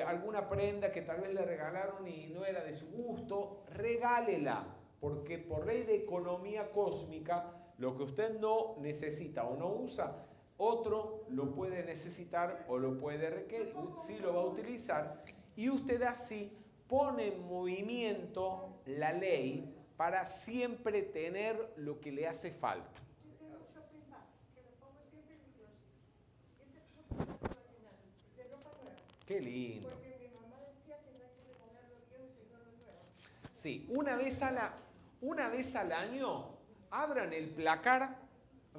alguna prenda que tal vez le regalaron y no era de su gusto, regálela, porque por ley de economía cósmica, lo que usted no necesita o no usa, otro lo puede necesitar o lo puede requerir, sí lo va a utilizar, y usted así pone en movimiento la ley para siempre tener lo que le hace falta. Yo tengo un shopping bag que lo pongo siempre en mi closet. Ese shopping bag se va llenando de ropa nueva. Qué lindo. Porque mi mamá decía que no hay que recoger lo viejo y sino lo nuevo. Sí, una vez al año, abran el placar,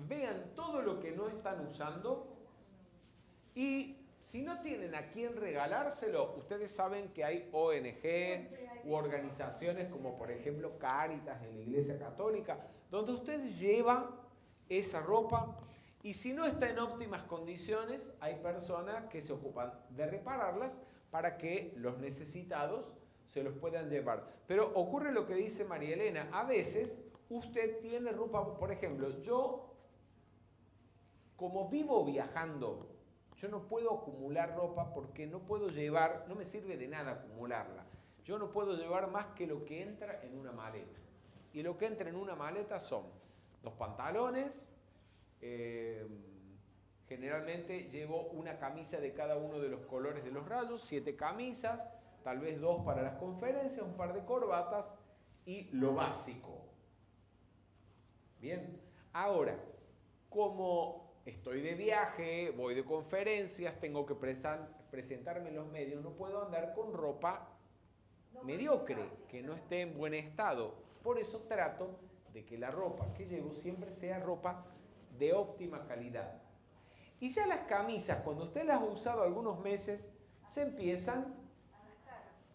vean todo lo que no están usando y si no tienen a quién regalárselo, ustedes saben que hay ONG u organizaciones como por ejemplo Cáritas en la Iglesia Católica, donde usted lleva esa ropa y si no está en óptimas condiciones, hay personas que se ocupan de repararlas para que los necesitados se los puedan llevar. Pero ocurre lo que dice María Elena, a veces usted tiene ropa, por ejemplo, yo como vivo viajando, yo no puedo acumular ropa porque no puedo llevar, no me sirve de nada acumularla. Yo no puedo llevar más que lo que entra en una maleta. Y lo que entra en una maleta son los pantalones, generalmente llevo una camisa de cada uno de los colores de los rayos, 7 camisas, tal vez 2 para las conferencias, un par de corbatas y lo básico. Bien, ahora, como estoy de viaje, voy de conferencias, tengo que presentarme en los medios, no puedo andar con ropa mediocre, que no esté en buen estado. Por eso trato de que la ropa que llevo siempre sea ropa de óptima calidad. Y ya las camisas, cuando usted las ha usado algunos meses, se empiezan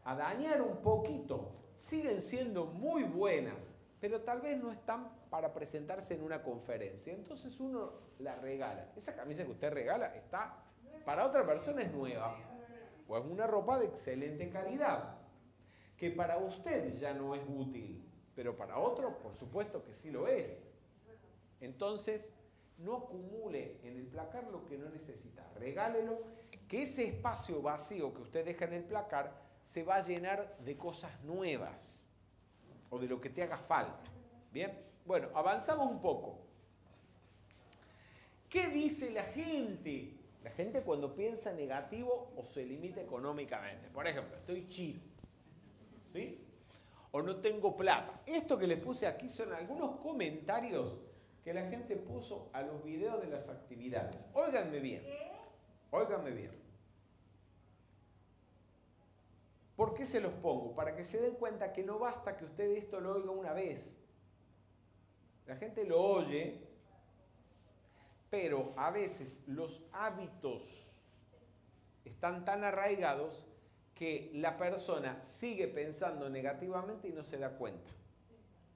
a dañar un poquito. Siguen siendo muy buenas, pero tal vez no están para presentarse en una conferencia. Entonces uno la regala. Esa camisa que usted regala está, para otra persona es nueva. O es una ropa de excelente calidad, que para usted ya no es útil, pero para otro, por supuesto que sí lo es. Entonces, no acumule en el placar lo que no necesita. Regálelo, que ese espacio vacío que usted deja en el placar se va a llenar de cosas nuevas o de lo que te haga falta. Bien, bueno, avanzamos un poco. ¿Qué dice la gente? La gente cuando piensa negativo o se limita económicamente. Por ejemplo, estoy chido, ¿sí? O no tengo plata. Esto que les puse aquí son algunos comentarios que la gente puso a los videos de las actividades. Óiganme bien. Óiganme bien. ¿Por qué se los pongo? Para que se den cuenta que no basta que usted esto lo oiga una vez. La gente lo oye, pero a veces los hábitos están tan arraigados que la persona sigue pensando negativamente y no se da cuenta.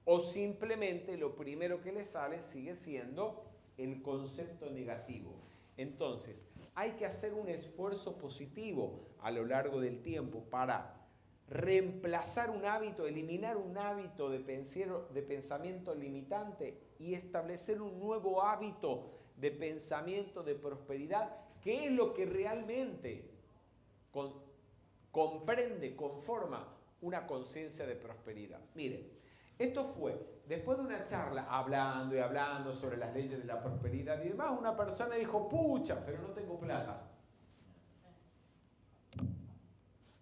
O simplemente lo primero que le sale sigue siendo el concepto negativo. Entonces, hay que hacer un esfuerzo positivo a lo largo del tiempo para reemplazar un hábito, eliminar un hábito de pensamiento limitante y establecer un nuevo hábito de pensamiento de prosperidad, que es lo que realmente comprende, conforma una conciencia de prosperidad. Miren, esto fue, después de una charla hablando y hablando sobre las leyes de la prosperidad y demás, una persona dijo, pucha, pero no tengo plata.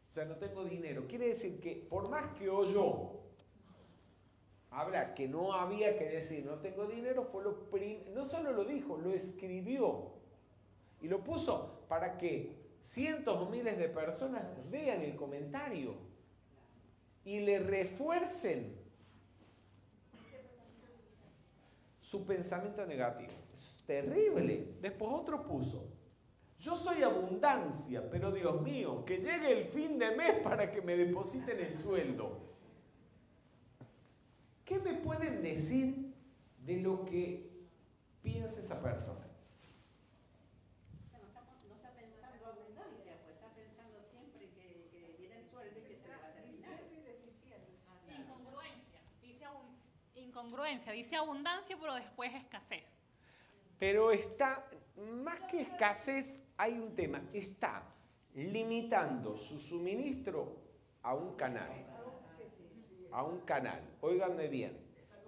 O sea, no tengo dinero. Quiere decir que por más que oyó hablar que no había que decir no tengo dinero, fue no solo lo dijo, lo escribió. Y lo puso para que cientos o miles de personas vean el comentario y le refuercen su pensamiento negativo. Eso es terrible. Después otro puso, yo soy abundancia, pero Dios mío, que llegue el fin de mes para que me depositen el sueldo. ¿Qué me pueden decir de lo que piensa esa persona? O sea, no está pensando abundancia, pues está pensando siempre que viene el sueldo y que se le va a terminar. Incongruencia, dice abundancia, pero después escasez. Pero está, más que escasez, hay un tema, está limitando su suministro a un canal. A un canal. Óiganme bien,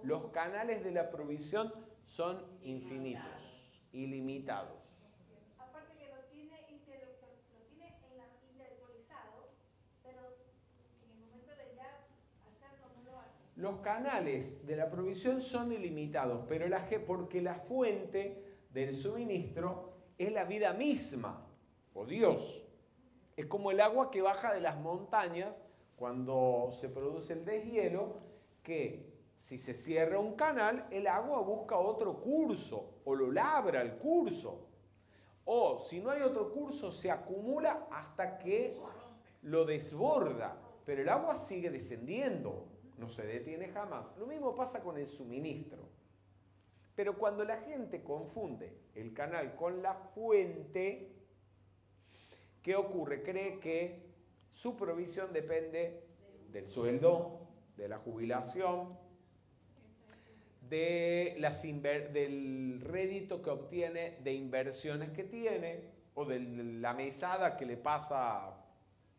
los canales de la provisión son infinitos, ilimitados. los canales de la provisión son ilimitados, pero porque la fuente del suministro es la vida misma, o Dios. Es como el agua que baja de las montañas cuando se produce el deshielo, que si se cierra un canal, el agua busca otro curso o lo labra el curso. O si no hay otro curso, se acumula hasta que lo desborda. Pero el agua sigue descendiendo, no se detiene jamás. Lo mismo pasa con el suministro. Pero cuando la gente confunde el canal con la fuente, ¿qué ocurre? Cree que su provisión depende del sueldo, de la jubilación, del rédito que obtiene de inversiones que tiene, o de la mesada que le pasa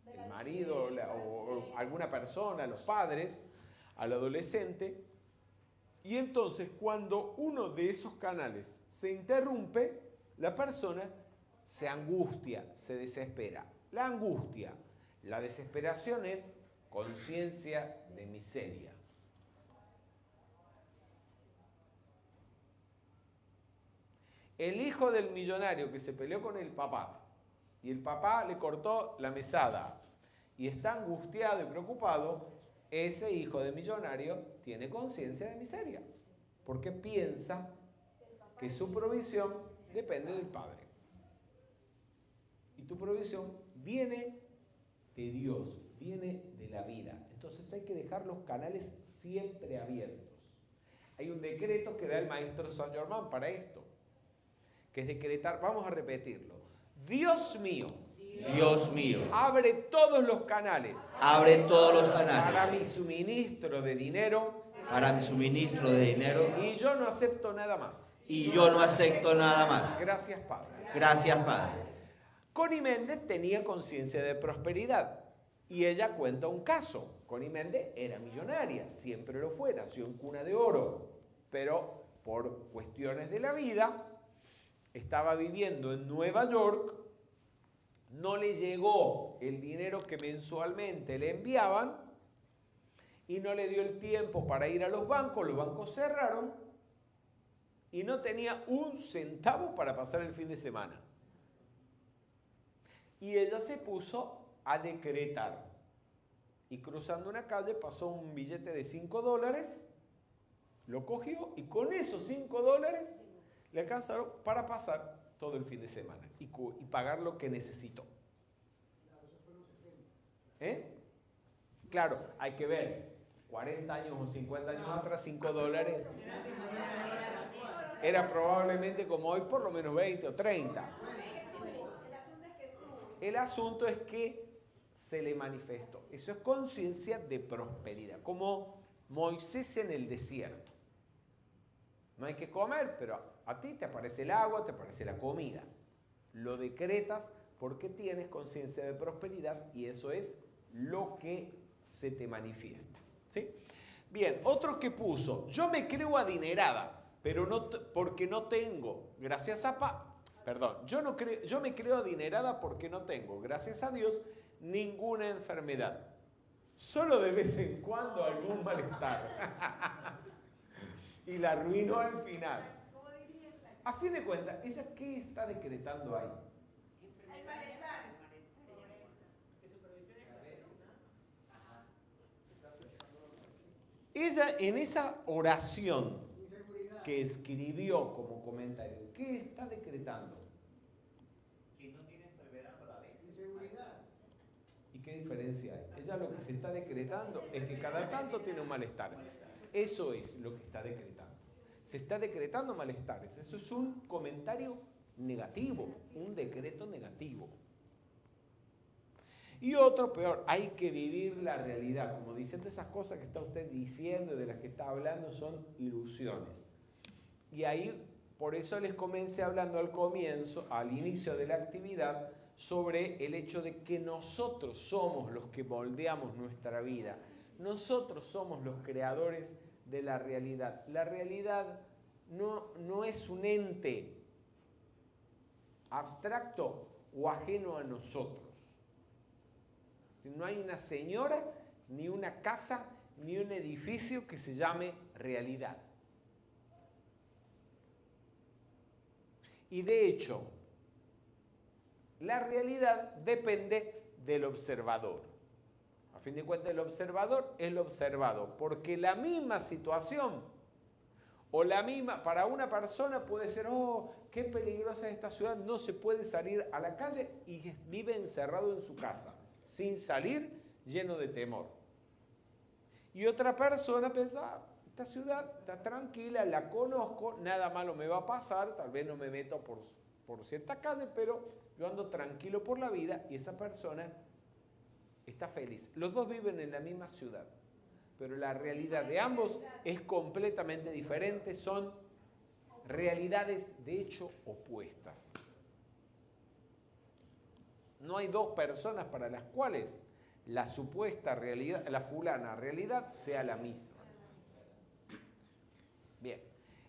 el marido o alguna persona, los padres, al adolescente. Y entonces cuando uno de esos canales se interrumpe, la persona se angustia, se desespera. La angustia, la desesperación es conciencia de miseria. El hijo del millonario que se peleó con el papá y el papá le cortó la mesada y está angustiado y preocupado, ese hijo de millonario tiene conciencia de miseria porque piensa que su provisión depende del padre. Y tu provisión viene de Dios, viene de la vida. Entonces hay que dejar los canales siempre abiertos. Hay un decreto que da el maestro Saint Germain para esto, que es decretar, vamos a repetirlo. Dios mío, abre todos los canales. Abre todos los canales. Para mi suministro de dinero. Para mi suministro de dinero. Y yo no acepto nada más. Y yo no acepto nada más. Gracias, Padre. Gracias, Padre. Connie Méndez tenía conciencia de prosperidad. Y ella cuenta un caso. Connie Méndez era millonaria, siempre lo fue, nació en cuna de oro. Pero por cuestiones de la vida, estaba viviendo en Nueva York, no le llegó el dinero que mensualmente le enviaban y no le dio el tiempo para ir a los bancos cerraron y no tenía un centavo para pasar el fin de semana. Y ella se puso a decretar y cruzando una calle pasó un billete de $5, lo cogió y con esos $5 le alcanzaron para pasar todo el fin de semana y pagar lo que necesitó. Claro, hay que ver, 40 años o 50 años atrás, $5 era probablemente como hoy por lo menos 20 o 30. El asunto es que se le manifestó. Eso es conciencia de prosperidad, como Moisés en el desierto. No hay que comer, pero a ti te aparece el agua, te aparece la comida. Lo decretas porque tienes conciencia de prosperidad y eso es lo que se te manifiesta. ¿Sí? Bien, otro que puso, yo me creo adinerada, pero no porque no tengo, gracias a yo me creo adinerada porque no tengo, gracias a Dios, ninguna enfermedad. Solo de vez en cuando algún malestar. Y la arruinó al final. A fin de cuentas, ¿ella qué está decretando ahí? El malestar. Ella en esa oración que escribió como comentario, ¿qué está decretando? Que no tiene enfermedad a la vez. Inseguridad. ¿Y qué diferencia hay? Ella lo que se está decretando es que cada tanto tiene un malestar. Eso es lo que está decretando. Se está decretando malestares. Eso es un comentario negativo, un decreto negativo. Y otro peor, hay que vivir la realidad. Como diciendo esas cosas que está usted diciendo y de las que está hablando son ilusiones. Y ahí, por eso les comencé hablando al inicio de la actividad, sobre el hecho de que nosotros somos los que moldeamos nuestra vida. Nosotros somos los creadores de la realidad. La realidad no es un ente abstracto o ajeno a nosotros. No hay una señora, ni una casa, ni un edificio que se llame realidad. Y de hecho, la realidad depende del observador. A fin de cuentas, el observador es el observado, porque la misma situación o la misma, para una persona puede ser, oh, qué peligrosa es esta ciudad, no se puede salir a la calle y vive encerrado en su casa, sin salir, lleno de temor. Y otra persona piensa, esta ciudad está tranquila, la conozco, nada malo me va a pasar, tal vez no me meto por cierta calle, pero yo ando tranquilo por la vida y esa persona está feliz. Los dos viven en la misma ciudad, pero la realidad de ambos es completamente diferente, son realidades de hecho opuestas. No hay dos personas para las cuales la supuesta realidad, la fulana realidad sea la misma. Bien,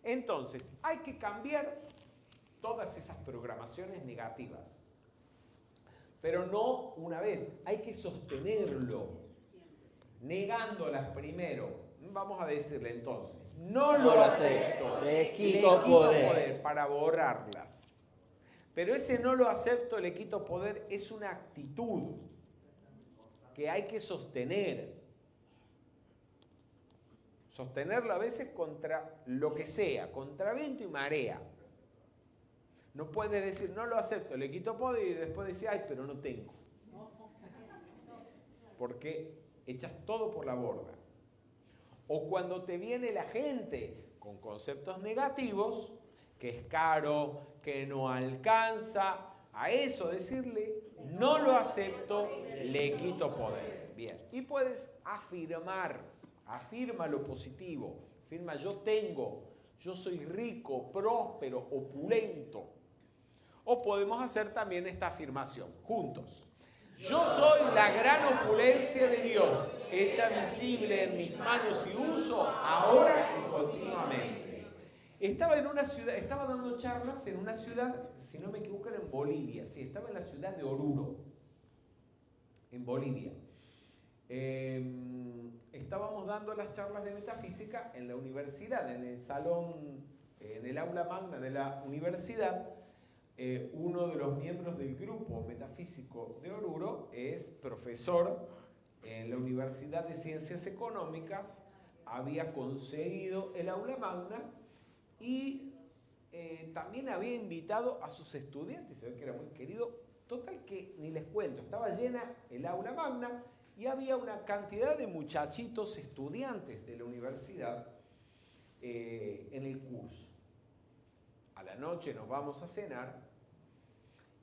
entonces hay que cambiar todas esas programaciones negativas, pero no una vez, hay que sostenerlo, negándolas primero. Vamos a decirle entonces, no lo acepto, le quito poder para borrarlas. Pero ese no lo acepto, le quito poder, es una actitud que hay que sostener. Sostenerlo a veces contra lo que sea, contra viento y marea. No puedes decir, no lo acepto, le quito poder y después decir, ay, pero no tengo. Porque echas todo por la borda. O cuando te viene la gente con conceptos negativos, que es caro, que no alcanza, a eso decirle, no lo acepto, le quito poder. Bien, y puedes afirmar, afirma lo positivo, afirma yo tengo, yo soy rico, próspero, opulento. O podemos hacer también esta afirmación, juntos. Yo soy la gran opulencia de Dios, hecha visible en mis manos y uso ahora y continuamente. Estaba en una ciudad, estaba dando charlas en una ciudad, si no me equivoco, era en Bolivia. Sí, estaba en la ciudad de Oruro, en Bolivia. Estábamos dando las charlas de metafísica en la universidad, en el salón, en el aula magna de la universidad. Uno de los miembros del grupo metafísico de Oruro es profesor en la Universidad de Ciencias Económicas, había conseguido el aula magna y también había invitado a sus estudiantes, se ve que era muy querido, total que ni les cuento, estaba llena el aula magna y había una cantidad de muchachitos estudiantes de la universidad en el curso. A la noche nos vamos a cenar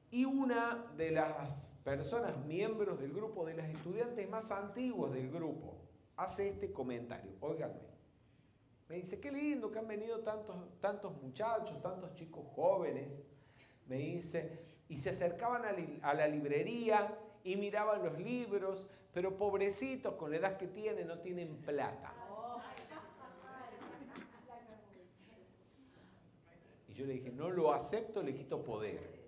y una de las personas, miembros del grupo, de los estudiantes más antiguos del grupo, hace este comentario. Óiganme, me dice, qué lindo que han venido tantos muchachos, tantos chicos jóvenes. Me dice, y se acercaban a la librería y miraban los libros, pero pobrecitos, con la edad que tienen, no tienen plata. Y yo le dije, no lo acepto, le quito poder.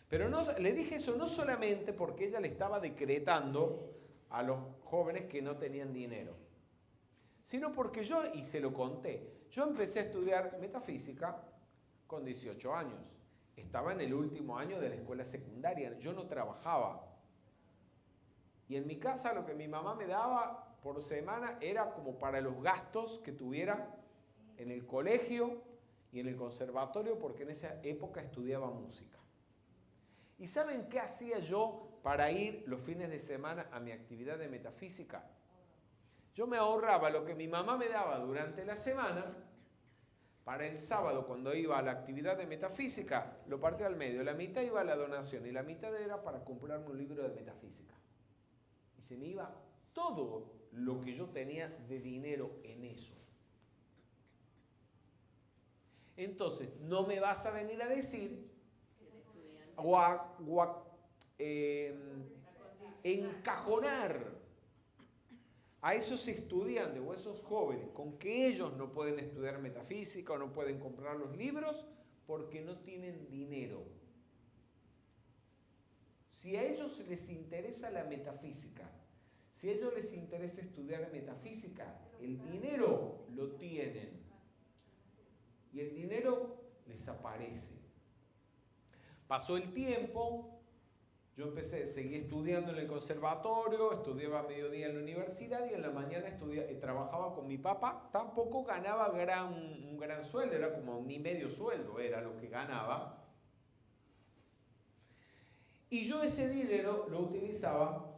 Pero no, le dije eso no solamente porque ella le estaba decretando a los jóvenes que no tenían dinero, sino porque yo, y se lo conté, yo empecé a estudiar metafísica con 18 años. Estaba en el último año de la escuela secundaria, yo no trabajaba. Y en mi casa lo que mi mamá me daba por semana era como para los gastos que tuviera en el colegio y en el conservatorio, porque en esa época estudiaba música. ¿Y saben qué hacía yo para ir los fines de semana a mi actividad de metafísica? Yo me ahorraba lo que mi mamá me daba durante la semana, para el sábado cuando iba a la actividad de metafísica, lo partía al medio, la mitad iba a la donación y la mitad era para comprarme un libro de metafísica. Y se me iba todo lo que yo tenía de dinero en eso. Entonces, no me vas a venir a decir encajonar a esos estudiantes o esos jóvenes con que ellos no pueden estudiar metafísica o no pueden comprar los libros porque no tienen dinero. Si a ellos les interesa la metafísica, si Si a ellos les interesa estudiar metafísica, el dinero lo tienen. Y el dinero les aparece. Pasó el tiempo, yo seguí estudiando en el conservatorio, estudiaba a mediodía en la universidad y en la mañana trabajaba con mi papá. Tampoco ganaba un gran sueldo, era como ni medio sueldo, era lo que ganaba. Y yo ese dinero lo utilizaba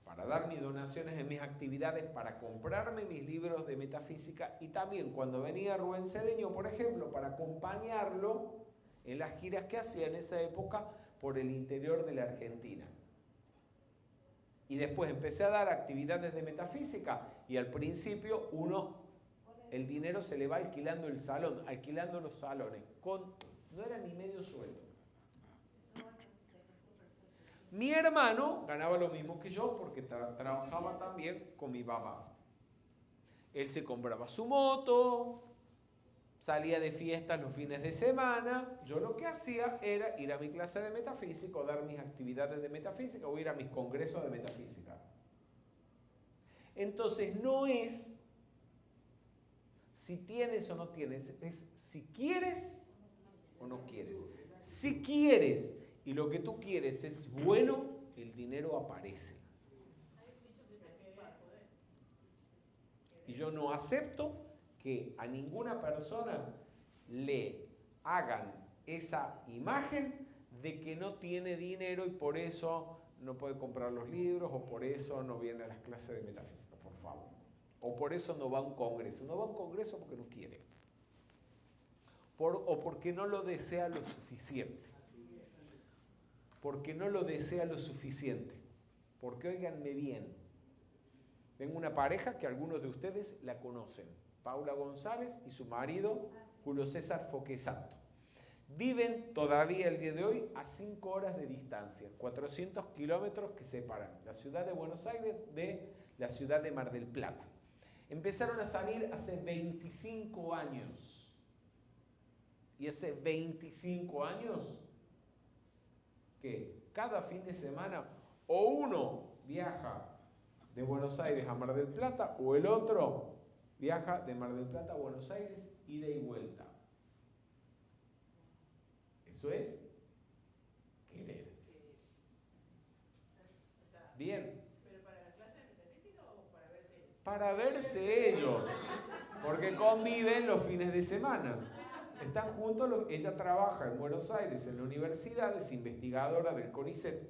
para dar mis donaciones en mis actividades, para comprarme mis libros de metafísica y también cuando venía Rubén Cedeño, por ejemplo, para acompañarlo en las giras que hacía en esa época por el interior de la Argentina. Y después empecé a dar actividades de metafísica y al principio el dinero se le va alquilando el salón, alquilando los salones, no era ni medio sueldo. Mi hermano ganaba lo mismo que yo porque trabajaba también con mi papá. Él se compraba su moto, salía de fiestas los fines de semana. Yo lo que hacía era ir a mi clase de metafísica o dar mis actividades de metafísica o ir a mis congresos de metafísica. Entonces no es si tienes o no tienes, es si quieres o no quieres. Si quieres y lo que tú quieres es bueno, el dinero aparece. Y yo no acepto que a ninguna persona le hagan esa imagen de que no tiene dinero y por eso no puede comprar los libros o por eso no viene a las clases de metafísica, por favor. O por eso no va a un congreso. No va a un congreso porque no quiere. O porque no lo desea lo suficiente. Porque no lo desea lo suficiente. Porque óiganme bien. Tengo una pareja que algunos de ustedes la conocen. Paula González y su marido Julio César Foquesato. Viven todavía el día de hoy a 5 horas de distancia, 400 kilómetros que separan la ciudad de Buenos Aires de la ciudad de Mar del Plata. Empezaron a salir hace 25 años. Y hace 25 años que cada fin de semana o uno viaja de Buenos Aires a Mar del Plata o el otro viaja de Mar del Plata a Buenos Aires, ida y vuelta. Eso es querer. Bien. ¿Pero para la clase de metafísica o para verse ellos? Para verse ellos, porque conviven los fines de semana. Están juntos, ella trabaja en Buenos Aires en la universidad, es investigadora del CONICET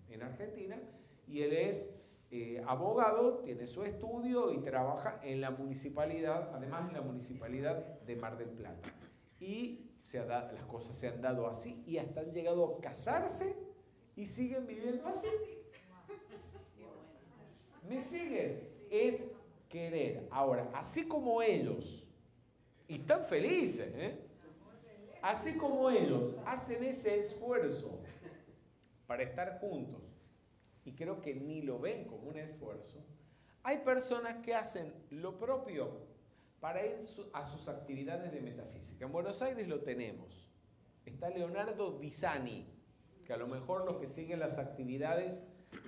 en Argentina, y él es abogado, tiene su estudio y trabaja en la municipalidad, además en la municipalidad de Mar del Plata. Y las cosas se han dado así y hasta han llegado a casarse y siguen viviendo así. ¿Me siguen? Es querer. Ahora, así como ellos, y están felices, así como ellos hacen ese esfuerzo para estar juntos, y creo que ni lo ven como un esfuerzo, hay personas que hacen lo propio para ir a sus actividades de metafísica. En Buenos Aires lo tenemos. Está Leonardo Visani, que a lo mejor los que siguen las actividades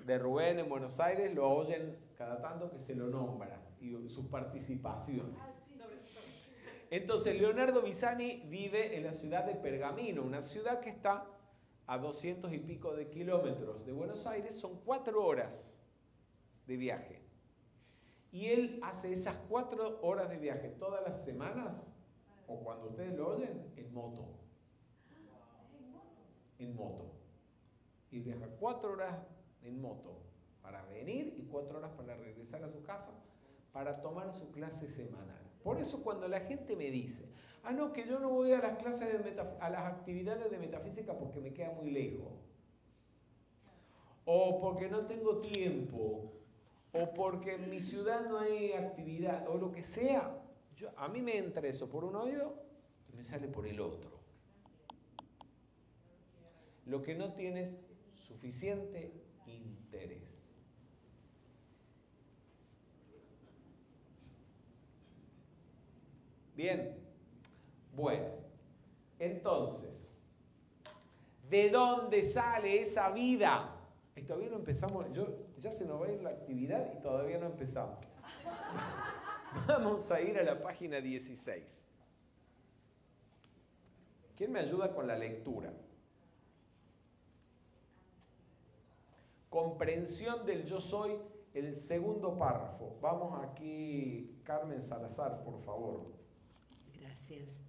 de Rubén en Buenos Aires lo oyen cada tanto que se lo nombra y sus participaciones. Entonces, Leonardo Visani vive en la ciudad de Pergamino, una ciudad que está a 200 y pico de kilómetros de Buenos Aires, son 4 horas de viaje. Y él hace esas 4 horas de viaje todas las semanas, o cuando ustedes lo oyen, en moto. En moto. Y viaja 4 horas en moto para venir y 4 horas para regresar a su casa para tomar su clase semanal. Por eso cuando la gente me dice, no, que yo no voy a las clases a las actividades de metafísica porque me queda muy lejos, o porque no tengo tiempo, o porque en mi ciudad no hay actividad, o lo que sea, a mí me entra eso por un oído y me sale por el otro. Lo que no tienes suficiente interés. Bien, bueno, entonces, ¿de dónde sale esa vida Y todavía no empezamos, ya se nos va a ir la actividad y todavía no empezamos. Vamos a ir a la página 16. ¿Quién me ayuda con la lectura? Comprensión del yo soy, el segundo párrafo. Vamos aquí, Carmen Salazar, por favor. Gracias.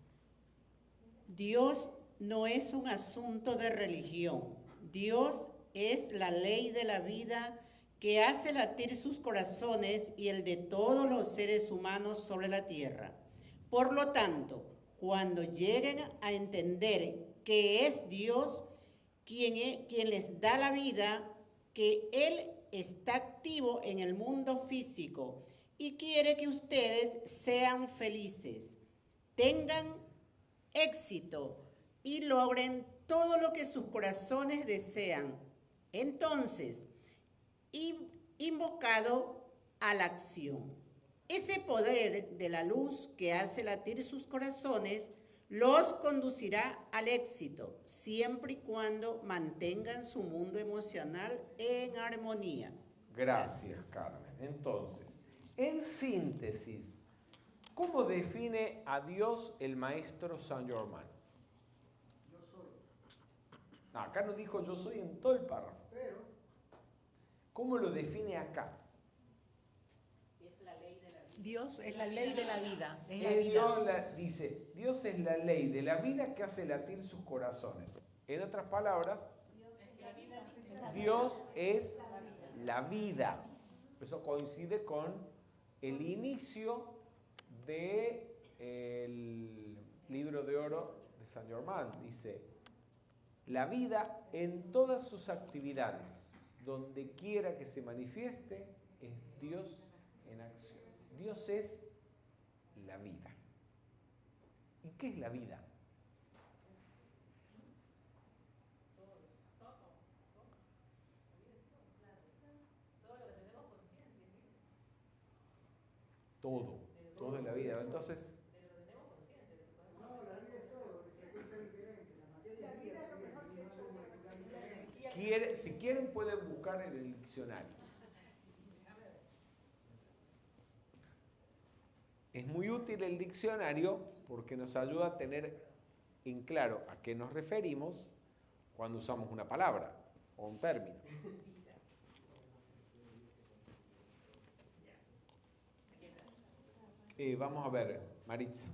Dios no es un asunto de religión. Dios es la ley de la vida que hace latir sus corazones y el de todos los seres humanos sobre la tierra. Por lo tanto, cuando lleguen a entender que es Dios quien les da la vida, que Él está activo en el mundo físico y quiere que ustedes sean felices, tengan éxito y logren todo lo que sus corazones desean. Entonces, invocado a la acción. Ese poder de la luz que hace latir sus corazones los conducirá al éxito, siempre y cuando mantengan su mundo emocional en armonía. Gracias, Carmen. Entonces, en síntesis, ¿cómo define a Dios el maestro Saint Germain? Yo soy. No, acá no dijo yo soy en todo el párrafo. Pero ¿Cómo lo define acá? Es la ley de la vida. Dios es la ley de la vida. Es la Es vida. dice, Dios es la ley de la vida que hace latir sus corazones. En otras palabras, Dios es la vida. Eso coincide con el inicio del libro de oro de Saint Germain. Dice, la vida en todas sus actividades, donde quiera que se manifieste, es Dios en acción. Dios es la vida. ¿Y qué es la vida? Todo es la vida. Entonces, no, la vida es todo, se puede ser diferente. La materia es vida también, si quieren pueden buscar en el diccionario. Es muy útil el diccionario porque nos ayuda a tener en claro a qué nos referimos cuando usamos una palabra o un término. Vamos a ver, Maritza.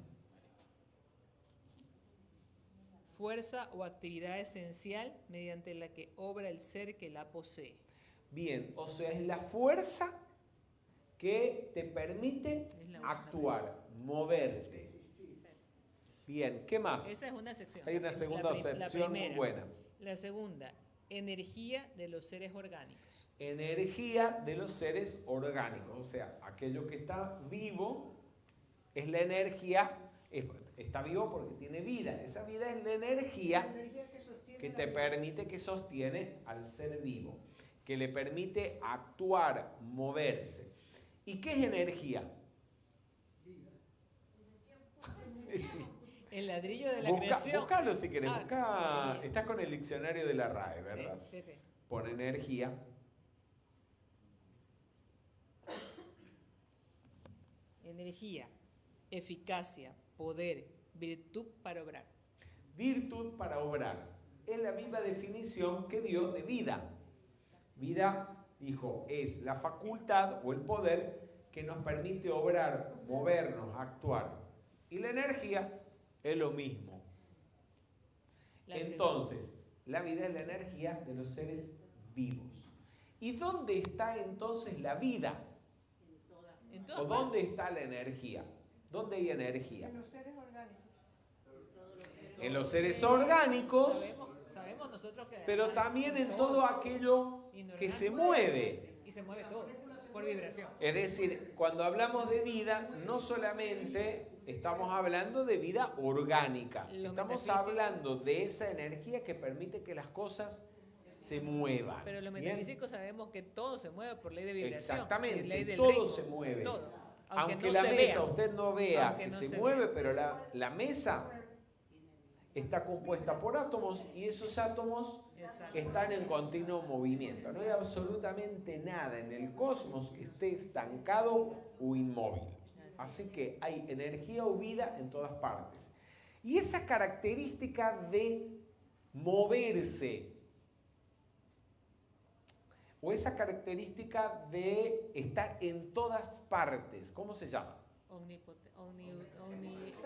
Fuerza o actividad esencial mediante la que obra el ser que la posee. Bien, o sea, es la fuerza que te permite Es la última actuar, moverte. Bien, ¿qué más? Esa es una sección. Hay una segunda La acepción muy primera. buena. La segunda, energía de los seres orgánicos. Energía de los seres orgánicos, o sea, aquello que está vivo es la energía, está vivo porque tiene vida. Esa vida es la energía que te permite, que sostiene al ser vivo, que le permite actuar, moverse. ¿Y qué es energía? Sí. El ladrillo de la creación. Búscalo si querés. Ah, bien. Estás con el diccionario de la RAE, ¿verdad? Sí, sí. Pon energía. Energía, eficacia, poder, virtud para obrar. Virtud para obrar. Es la misma definición que dio de vida. Vida, dijo, es la facultad o el poder que nos permite obrar, movernos, actuar. Y la energía es lo mismo. Entonces, la vida es la energía de los seres vivos. ¿Y dónde está entonces la vida? ¿O dónde está la energía? ¿Dónde hay energía? En los seres orgánicos. En los seres orgánicos, Sabemos nosotros que pero también en todo aquello que se mueve. y se mueve todo por vibración. Es decir, cuando hablamos de vida, no solamente estamos hablando de vida orgánica, Lo estamos metafísico. hablando de esa energía que permite que las cosas se muevan. Pero los ¿Bien? metafísicos sabemos que todo se mueve por ley de vibración. Exactamente, ley del todo ritmo, se mueve. Todo. Aunque no la se mesa vea. usted no vea Aunque que no se se mueve, vea. pero la mesa está compuesta por átomos y esos átomos Exacto. están en continuo movimiento. No hay absolutamente nada en el cosmos que esté estancado o inmóvil. Así que hay energía o vida en todas partes. Y esa característica de moverse, o esa característica de estar en todas partes, ¿cómo se llama?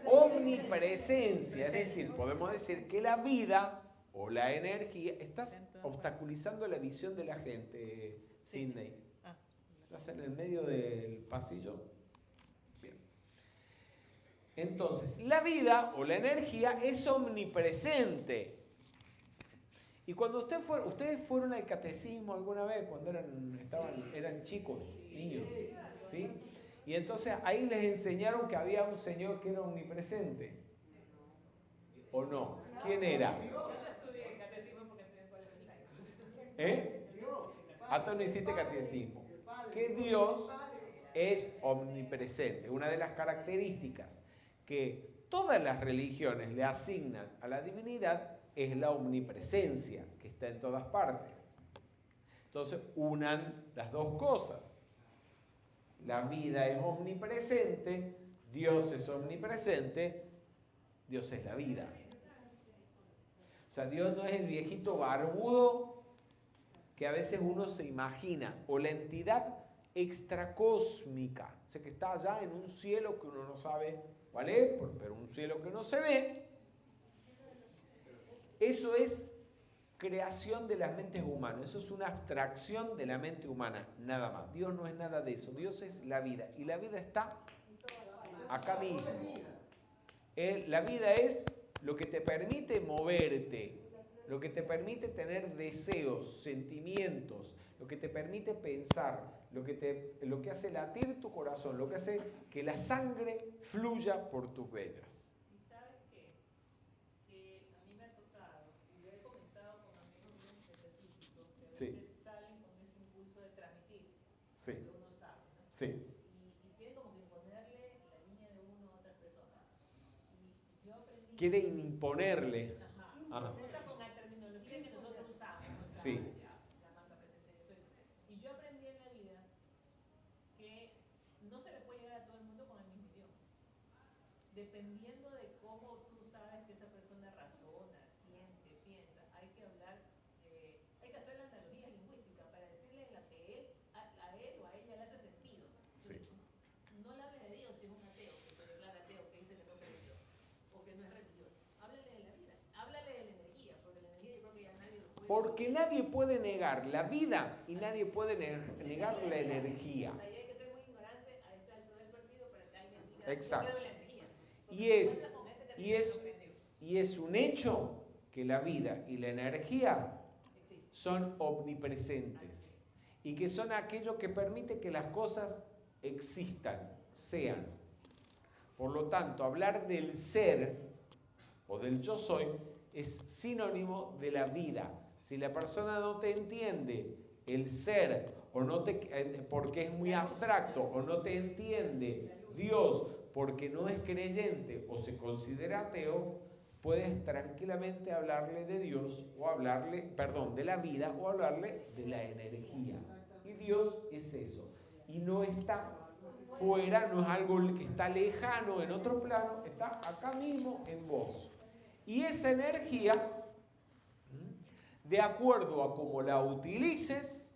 Omnipresencia, es decir, podemos decir que la vida o la energía, estás obstaculizando la visión de la gente, Sidney. Estás en el medio del pasillo. Bien. Entonces, la vida o la energía es omnipresente. Y cuando ustedes fueron al catecismo alguna vez, cuando eran chicos, niños, ¿sí? Y entonces ahí les enseñaron que había un Señor que era omnipresente. ¿O no? ¿Quién era? Yo no estudié catecismo porque estudié en colegio laico. Hasta no hiciste catecismo. Que Dios es omnipresente. Una de las características que todas las religiones le asignan a la divinidad es la omnipresencia, que está en todas partes. Entonces, unan las dos cosas. La vida es omnipresente, Dios es omnipresente, Dios es la vida. O sea, Dios no es el viejito barbudo que a veces uno se imagina, o la entidad extracósmica, o sea, que está allá en un cielo que uno no sabe cuál es, pero un cielo que no se ve. Eso es creación de las mentes humanas, eso es una abstracción de la mente humana, nada más. Dios no es nada de eso, Dios es la vida, y la vida está acá mismo. La vida es lo que te permite moverte, lo que te permite tener deseos, sentimientos, lo que te permite pensar, lo que hace latir tu corazón, lo que hace que la sangre fluya por tus venas. ¿Y sabes qué? Que a mí me ha tocado, y lo he comentado con amigos míos científicos, que a veces salen con ese impulso de transmitir Sí. lo que uno sabe, ¿no? Sí. Y quieren como que imponerle la línea de uno a otras personas. Y yo aprendí... Quieren imponerle. Ajá. Usa con la terminología que nosotros usamos. Sí. La marca presencia. Y yo aprendí en la vida que no se le puede llegar a todo el mundo con el mismo idioma. Dependiendo de cómo tú sabes que esa persona razona, siente, piensa, hay que hablar, hay que hacer la analogía lingüística para decirle la que a él o a ella le hace sentido. Sí. No le hable de Dios si es un ateo, que se declara ateo, que dice que no cree en Dios, o que no es religioso. Háblale de la vida, háblale de la energía, porque la energía yo creo que ya nadie lo puede. Porque nadie puede negar la vida y nadie puede negar la energía. O sea, hay que ser muy ignorante a esta altura del partido para que alguien diga, Exacto. yo creo en la energía. Y es un hecho que la vida y la energía son omnipresentes y que son aquello que permite que las cosas existan, sean. Por lo tanto, hablar del ser o del yo soy es sinónimo de la vida. Si la persona no te entiende el ser o no porque es muy abstracto, o no te entiende Dios porque no es creyente o se considera ateo, puedes tranquilamente hablarle de Dios o de la vida o hablarle de la energía. Y Dios es eso. Y no está fuera, no es algo que está lejano en otro plano, está acá mismo en vos. Y esa energía, de acuerdo a cómo la utilices,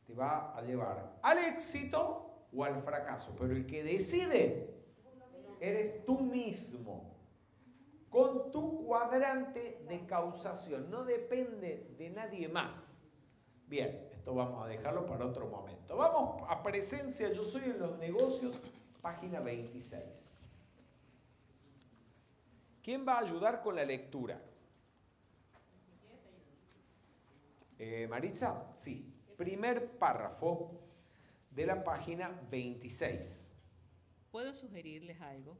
te va a llevar al éxito o al fracaso. Pero el que decide eres tú mismo, con tu cuadrante de causación. No depende de nadie más. Bien, esto vamos a dejarlo para otro momento. Vamos a presencia, yo soy en los negocios, página 26. ¿Quién va a ayudar con la lectura? Maritza, sí. Primer párrafo de la página 26. ¿Puedo sugerirles algo?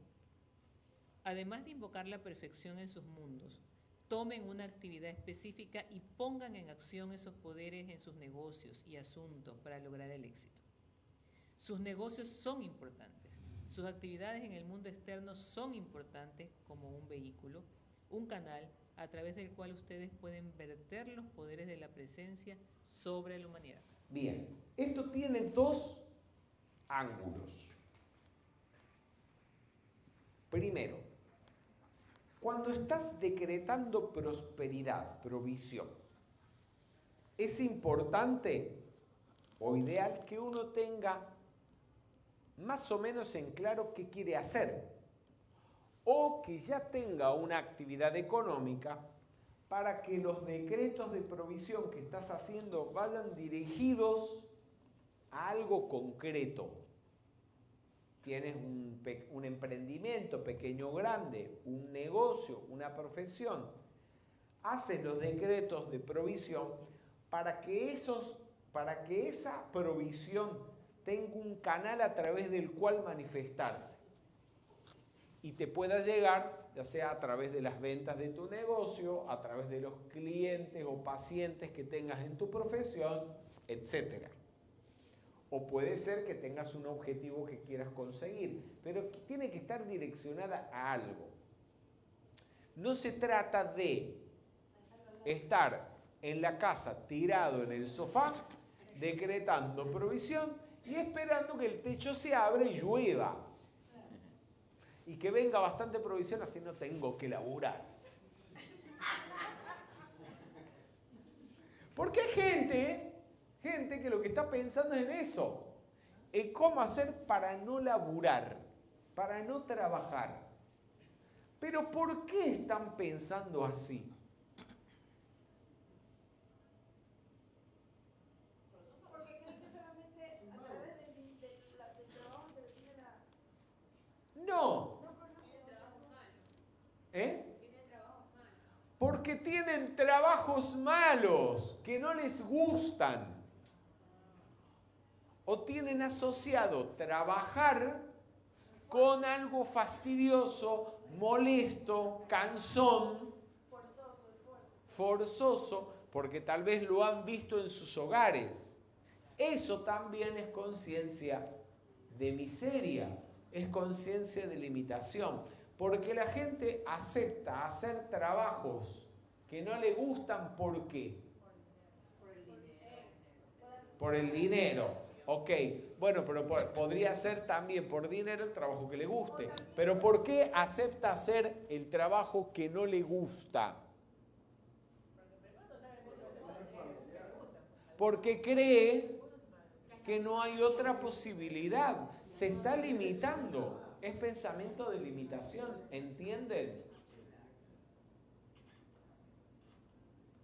Además de invocar la perfección en sus mundos, tomen una actividad específica y pongan en acción esos poderes en sus negocios y asuntos para lograr el éxito. Sus negocios son importantes, sus actividades en el mundo externo son importantes como un vehículo, un canal a través del cual ustedes pueden verter los poderes de la presencia sobre la humanidad. Bien, esto tiene dos ángulos. Primero, cuando estás decretando prosperidad, provisión, es importante o ideal que uno tenga más o menos en claro qué quiere hacer o que ya tenga una actividad económica para que los decretos de provisión que estás haciendo vayan dirigidos a algo concreto. Tienes un emprendimiento pequeño o grande, un negocio, una profesión. Haces los decretos de provisión para que esa provisión tenga un canal a través del cual manifestarse y te pueda llegar, ya sea a través de las ventas de tu negocio, a través de los clientes o pacientes que tengas en tu profesión, etc. O puede ser que tengas un objetivo que quieras conseguir, pero tiene que estar direccionada a algo. No se trata de estar en la casa tirado en el sofá, decretando provisión y esperando que el techo se abra y llueva. Y que venga bastante provisión, así no tengo que laburar. Porque hay gente que lo que está pensando es en eso, en cómo hacer para no laburar, para no trabajar. Pero ¿por qué están pensando así? Porque creen que solamente a través del trabajo se define la... No. Porque tienen trabajos malos que no les gustan. O tienen asociado trabajar con algo fastidioso, molesto, cansón, forzoso, porque tal vez lo han visto en sus hogares. Eso también es conciencia de miseria, es conciencia de limitación, porque la gente acepta hacer trabajos que no le gustan, ¿por qué? Por el dinero. Ok, bueno, pero podría ser también por dinero el trabajo que le guste. Pero ¿por qué acepta hacer el trabajo que no le gusta? Porque cree que no hay otra posibilidad. Se está limitando. Es pensamiento de limitación, ¿entienden?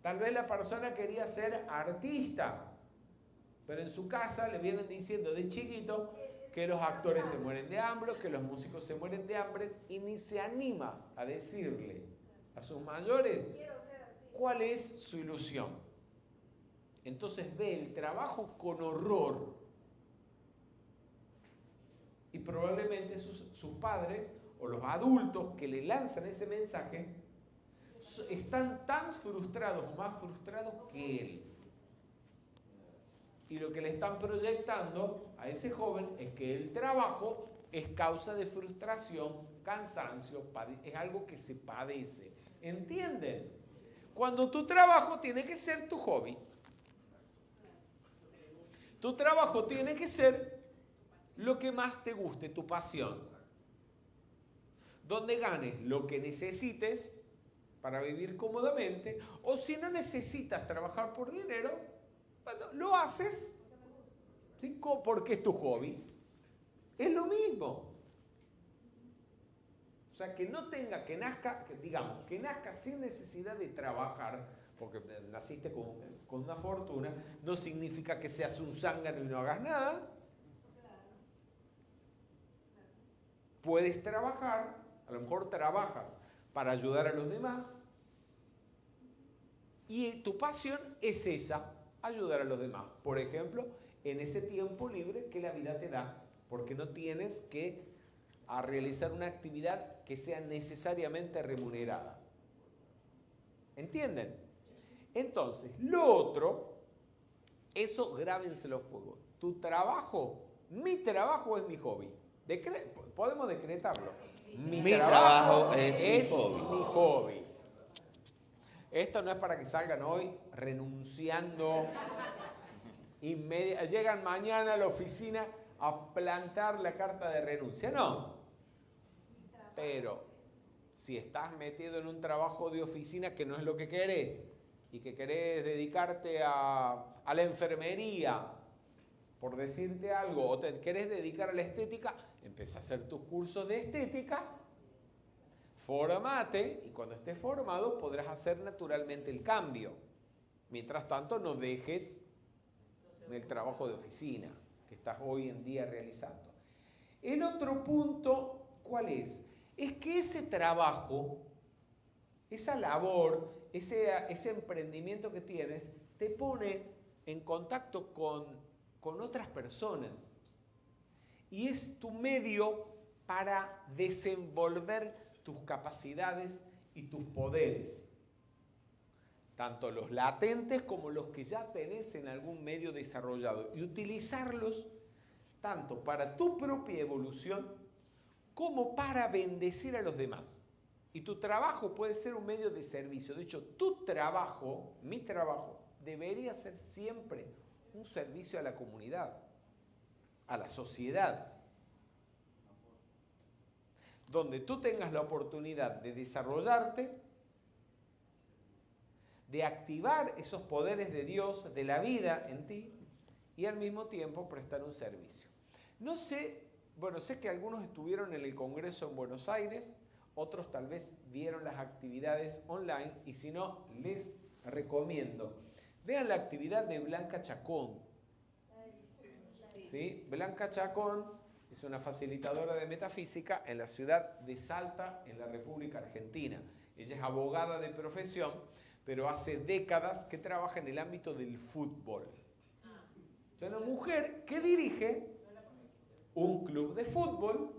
Tal vez la persona quería ser artista, pero en su casa le vienen diciendo de chiquito que los actores se mueren de hambre, que los músicos se mueren de hambre, y ni se anima a decirle a sus mayores cuál es su ilusión. Entonces ve el trabajo con horror. Y probablemente sus padres o los adultos que le lanzan ese mensaje están tan frustrados o más frustrados que él. Y lo que le están proyectando a ese joven es que el trabajo es causa de frustración, cansancio, es algo que se padece. ¿Entienden? Cuando tu trabajo tiene que ser tu hobby. Tu trabajo tiene que ser lo que más te guste, tu pasión. Donde ganes lo que necesites para vivir cómodamente, o si no necesitas trabajar por dinero, bueno, lo haces, ¿sí? Porque es tu hobby. Es lo mismo. O sea, que no tenga, que nazca sin necesidad de trabajar, porque naciste con una fortuna, no significa que seas un zángano y no hagas nada. Puedes trabajar, a lo mejor trabajas para ayudar a los demás, y tu pasión es esa, ayudar a los demás. Por ejemplo, en ese tiempo libre que la vida te da, porque no tienes que realizar una actividad que sea necesariamente remunerada. ¿Entienden? Entonces, lo otro, eso grábenselo a fuego. Tu trabajo, mi trabajo es mi hobby. Podemos decretarlo. Mi trabajo es mi hobby. Esto no es para que salgan hoy renunciando. Llegan mañana a la oficina a plantar la carta de renuncia. No. Pero si estás metido en un trabajo de oficina que no es lo que querés y que querés dedicarte a la enfermería, por decirte algo, o te querés dedicar a la estética, empezá a hacer tus cursos de estética, fórmate y cuando estés formado podrás hacer naturalmente el cambio. Mientras tanto, no dejes el trabajo de oficina que estás hoy en día realizando. El otro punto, ¿cuál es? Es que ese trabajo, esa labor, ese emprendimiento que tienes, te pone en contacto con otras personas. Y es tu medio para desenvolver tus capacidades y tus poderes. Tanto los latentes como los que ya tenés en algún medio desarrollado. Y utilizarlos tanto para tu propia evolución como para bendecir a los demás. Y tu trabajo puede ser un medio de servicio. De hecho, tu trabajo, mi trabajo, debería ser siempre un servicio a la comunidad, a la sociedad. Donde tú tengas la oportunidad de desarrollarte, de activar esos poderes de Dios, de la vida en ti, y al mismo tiempo prestar un servicio. No sé, bueno, sé que algunos estuvieron en el Congreso en Buenos Aires, otros tal vez vieron las actividades online, y si no, les recomiendo. Vean la actividad de Blanca Chacón. ¿Sí? Blanca Chacón es una facilitadora de metafísica en la ciudad de Salta, en la República Argentina. Ella es abogada de profesión, pero hace décadas que trabaja en el ámbito del fútbol. Es una mujer que dirige un club de fútbol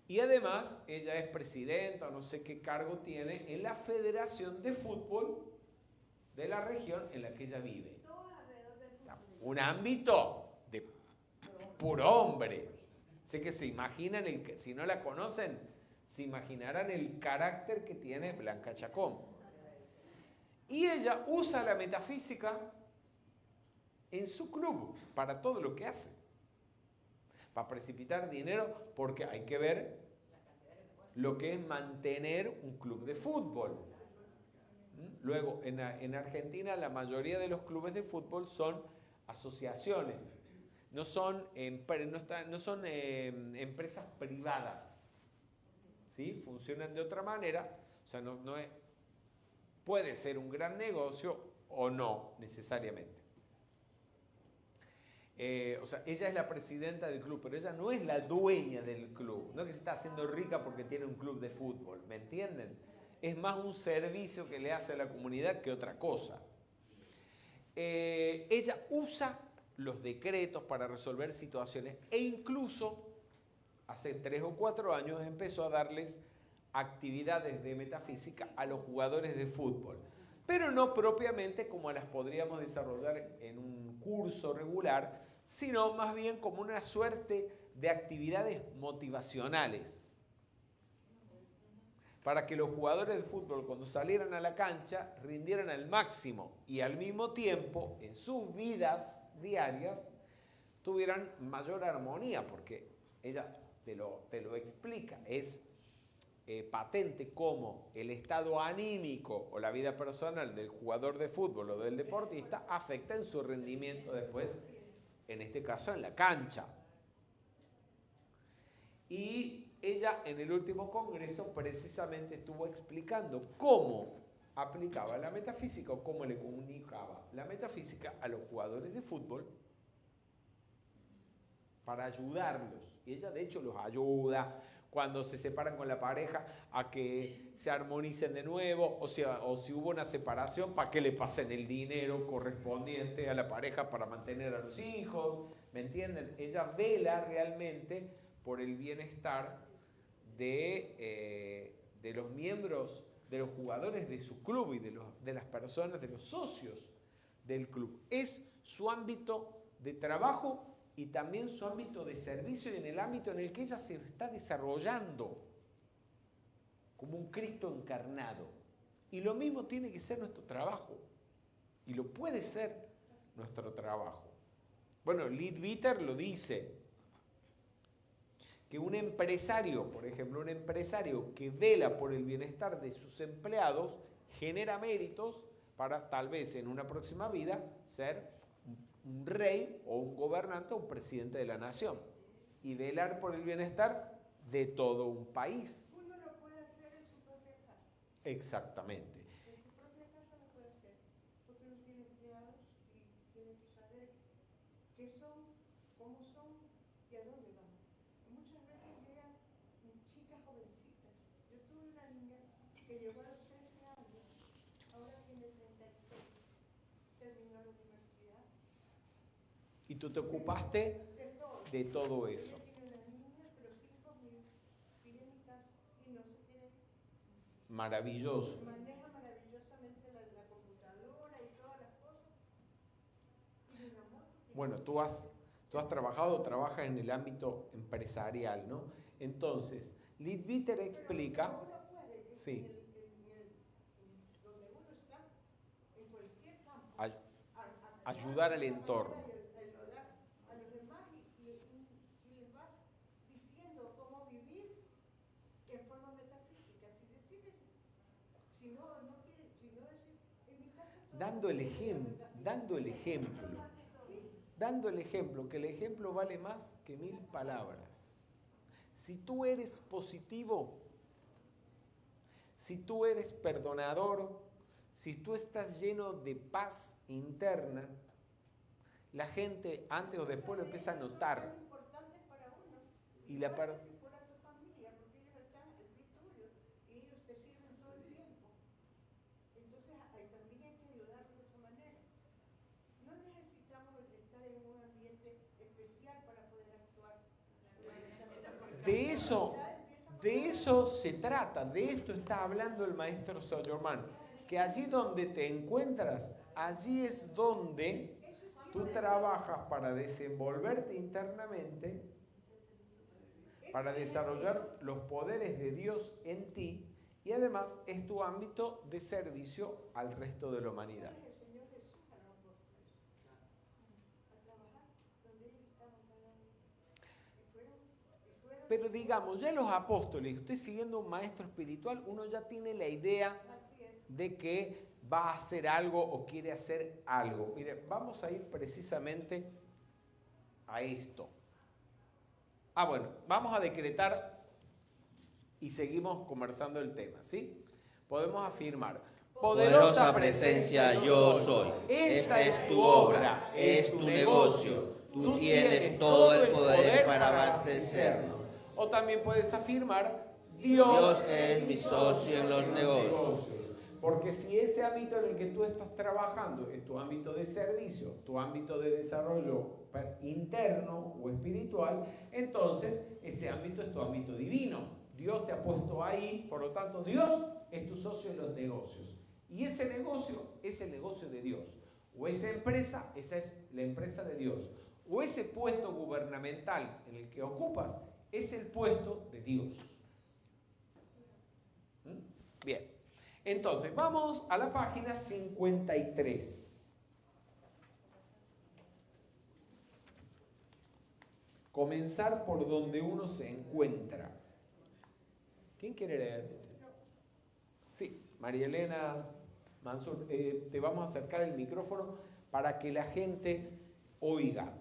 y además ella es presidenta, o no sé qué cargo tiene, en la Federación de Fútbol de la región en la que ella vive. Un ámbito de puro hombre. Sé que se imaginan, si no la conocen, se imaginarán el carácter que tiene Blanca Chacón. Y ella usa la metafísica en su club para todo lo que hace. Para precipitar dinero, porque hay que ver lo que es mantener un club de fútbol. Luego, en Argentina la mayoría de los clubes de fútbol son asociaciones, no son empresas privadas, ¿sí? Funcionan de otra manera, o sea, puede ser un gran negocio o no necesariamente. O sea, ella es la presidenta del club, pero ella no es la dueña del club, no es que se está haciendo rica porque tiene un club de fútbol, ¿me entienden? Es más un servicio que le hace a la comunidad que otra cosa. Ella usa los decretos para resolver situaciones e incluso hace 3 o 4 años empezó a darles actividades de metafísica a los jugadores de fútbol, pero no propiamente como las podríamos desarrollar en un curso regular, sino más bien como una suerte de actividades motivacionales para que los jugadores de fútbol cuando salieran a la cancha rindieran al máximo y al mismo tiempo en sus vidas diarias tuvieran mayor armonía, porque ella te lo explica, es patente cómo el estado anímico o la vida personal del jugador de fútbol o del deportista afecta en su rendimiento después, en este caso en la cancha. Y ella en el último congreso precisamente estuvo explicando cómo aplicaba la metafísica o cómo le comunicaba la metafísica a los jugadores de fútbol para ayudarlos. Y ella de hecho los ayuda cuando se separan con la pareja a que se armonicen de nuevo, o si hubo una separación, para que le pasen el dinero correspondiente a la pareja para mantener a los hijos, ¿me entienden? Ella vela realmente por el bienestar de los miembros, de los jugadores de su club y de las personas, de los socios del club. Es su ámbito de trabajo y también su ámbito de servicio y en el ámbito en el que ella se está desarrollando como un Cristo encarnado. Y lo mismo tiene que ser nuestro trabajo. Y lo puede ser nuestro trabajo. Bueno, Leadbeater lo dice, que un empresario, por ejemplo, un empresario que vela por el bienestar de sus empleados, genera méritos para tal vez en una próxima vida ser un rey o un gobernante o un presidente de la nación. Y velar por el bienestar de todo un país. Uno lo puede hacer en su propia casa. Exactamente. En su propia casa lo puede hacer, porque uno tiene empleados y tiene que saber qué son, cómo son y a dónde van. Muchas veces llegan chicas jovencitas. Yo tuve una niña que llegó a los 13 años, ahora tiene 36, terminó la universidad. Y tú te ocupaste de todo eso. Ella tiene una niña, pero 5 míos, vive en mi casa y no se quiere. Maravilloso. Maneja maravillosamente la computadora y todas las cosas. Y una moto. Bueno, tú has trabajado, trabajas en el ámbito empresarial, ¿no? Entonces, Leadbeater explica... Pero uno puede, Sí. donde uno está, en cualquier campo, ayudar al entorno. a los demás y les va diciendo cómo vivir en forma metafísica. Si no quieren, si no decir, en mi casa... Dando el ejemplo, que el ejemplo vale más que 1000 palabras. Si tú eres positivo, si tú eres perdonador, si tú estás lleno de paz interna, la gente antes o después lo empieza a notar. Es importante para uno. Y la Igual que si fuera tu familia, porque ellos están al pie tuyo y ellos te sirven todo el tiempo. Entonces, también hay que ayudarlos de esa manera. No necesitamos estar en un ambiente especial para poder actuar. De eso se trata, de esto está hablando el maestro Saint Germain, que allí donde te encuentras, allí es donde tú trabajas para desenvolverte internamente, para desarrollar los poderes de Dios en ti, y además es tu ámbito de servicio al resto de la humanidad. El Señor Jesús a los apóstoles a trabajar donde ellos estaban cada uno. Y fueron Pero digamos, ya los apóstoles, usted siguiendo un maestro espiritual, uno ya tiene la idea de que va a hacer algo o quiere hacer algo. Mire, vamos a ir precisamente a esto. Bueno, vamos a decretar y seguimos conversando el tema, ¿sí? Podemos afirmar: poderosa presencia yo soy. Esta es tu obra, es tu negocio. Tú tienes todo el poder para abastecernos. O también puedes afirmar: Dios es mi socio en los negocios. Porque si ese ámbito en el que tú estás trabajando es tu ámbito de servicio, tu ámbito de desarrollo interno o espiritual, entonces ese ámbito es tu ámbito divino. Dios te ha puesto ahí, por lo tanto Dios es tu socio en los negocios. Y ese negocio es el negocio de Dios. O esa empresa, esa es la empresa de Dios. O ese puesto gubernamental en el que ocupas es el puesto de Dios. Bien. Entonces, vamos a la página 53. Comenzar por donde uno se encuentra. ¿Quién quiere leer? Sí, María Elena Mansur, te vamos a acercar el micrófono para que la gente oiga.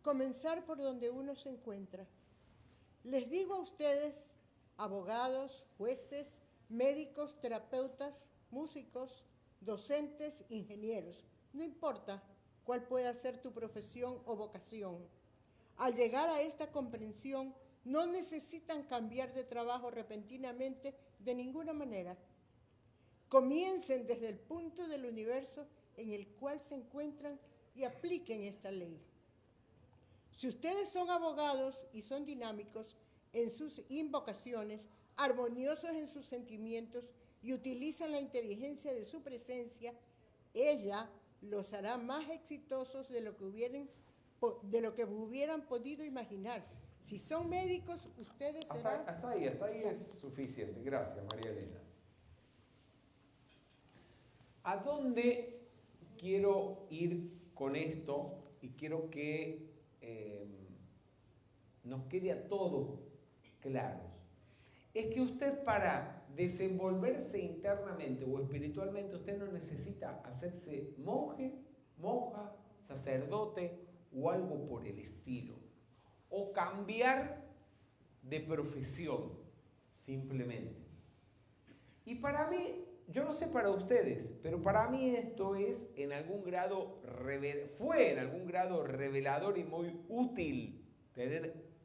Comenzar por donde uno se encuentra. Les digo a ustedes, abogados, jueces, médicos, terapeutas, músicos, docentes, ingenieros, no importa cuál pueda ser tu profesión o vocación. Al llegar a esta comprensión, no necesitan cambiar de trabajo repentinamente de ninguna manera. Comiencen desde el punto del universo en el cual se encuentran y apliquen esta ley. Si ustedes son abogados y son dinámicos en sus invocaciones, armoniosos en sus sentimientos y utilizan la inteligencia de su presencia, ella los hará más exitosos de lo que hubieran podido imaginar Si son médicos, ustedes serán... Hasta ahí es suficiente. Gracias, María Elena. ¿A dónde quiero ir con esto? Y quiero que nos quede a todos claros. Es que usted, para desenvolverse internamente o espiritualmente, usted no necesita hacerse monje, monja, sacerdote o algo por el estilo. O cambiar de profesión, simplemente. Y para mí, yo no sé para ustedes, pero para mí esto es en algún grado fue en algún grado revelador y muy útil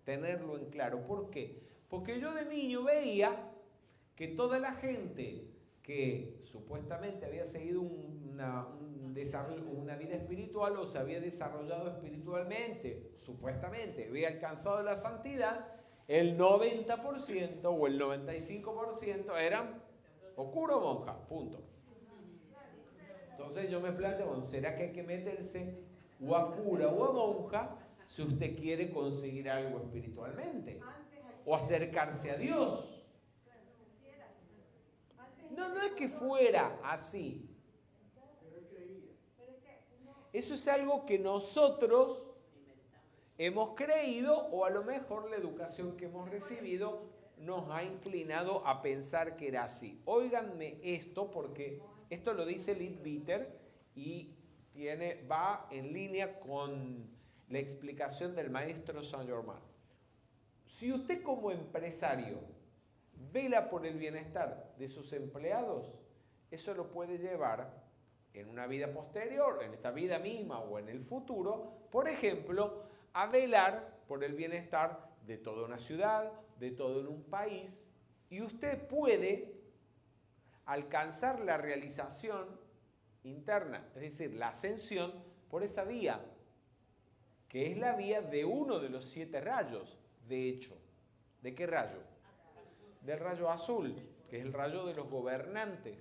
tenerlo en claro. ¿Por qué? Porque yo de niño veía que toda la gente que supuestamente había seguido una vida espiritual o se había desarrollado espiritualmente, supuestamente había alcanzado la santidad, el 90% o el 95% eran o cura o monja, punto. Entonces yo me planteo, bueno, ¿será que hay que meterse o a cura o a monja si usted quiere conseguir algo espiritualmente? O acercarse a Dios. No es que fuera así. Eso es algo que nosotros hemos creído, o a lo mejor la educación que hemos recibido nos ha inclinado a pensar que era así. Óiganme esto, porque esto lo dice Leadbeater y va en línea con la explicación del maestro Saint Germain. Si usted como empresario vela por el bienestar de sus empleados, eso lo puede llevar en una vida posterior, en esta vida misma o en el futuro, por ejemplo, a velar por el bienestar de toda una ciudad, de todo un país, y usted puede alcanzar la realización interna, es decir, la ascensión por esa vía, que es la vía de uno de los 7 rayos, de hecho. ¿De qué rayo? Del rayo azul, que es el rayo de los gobernantes.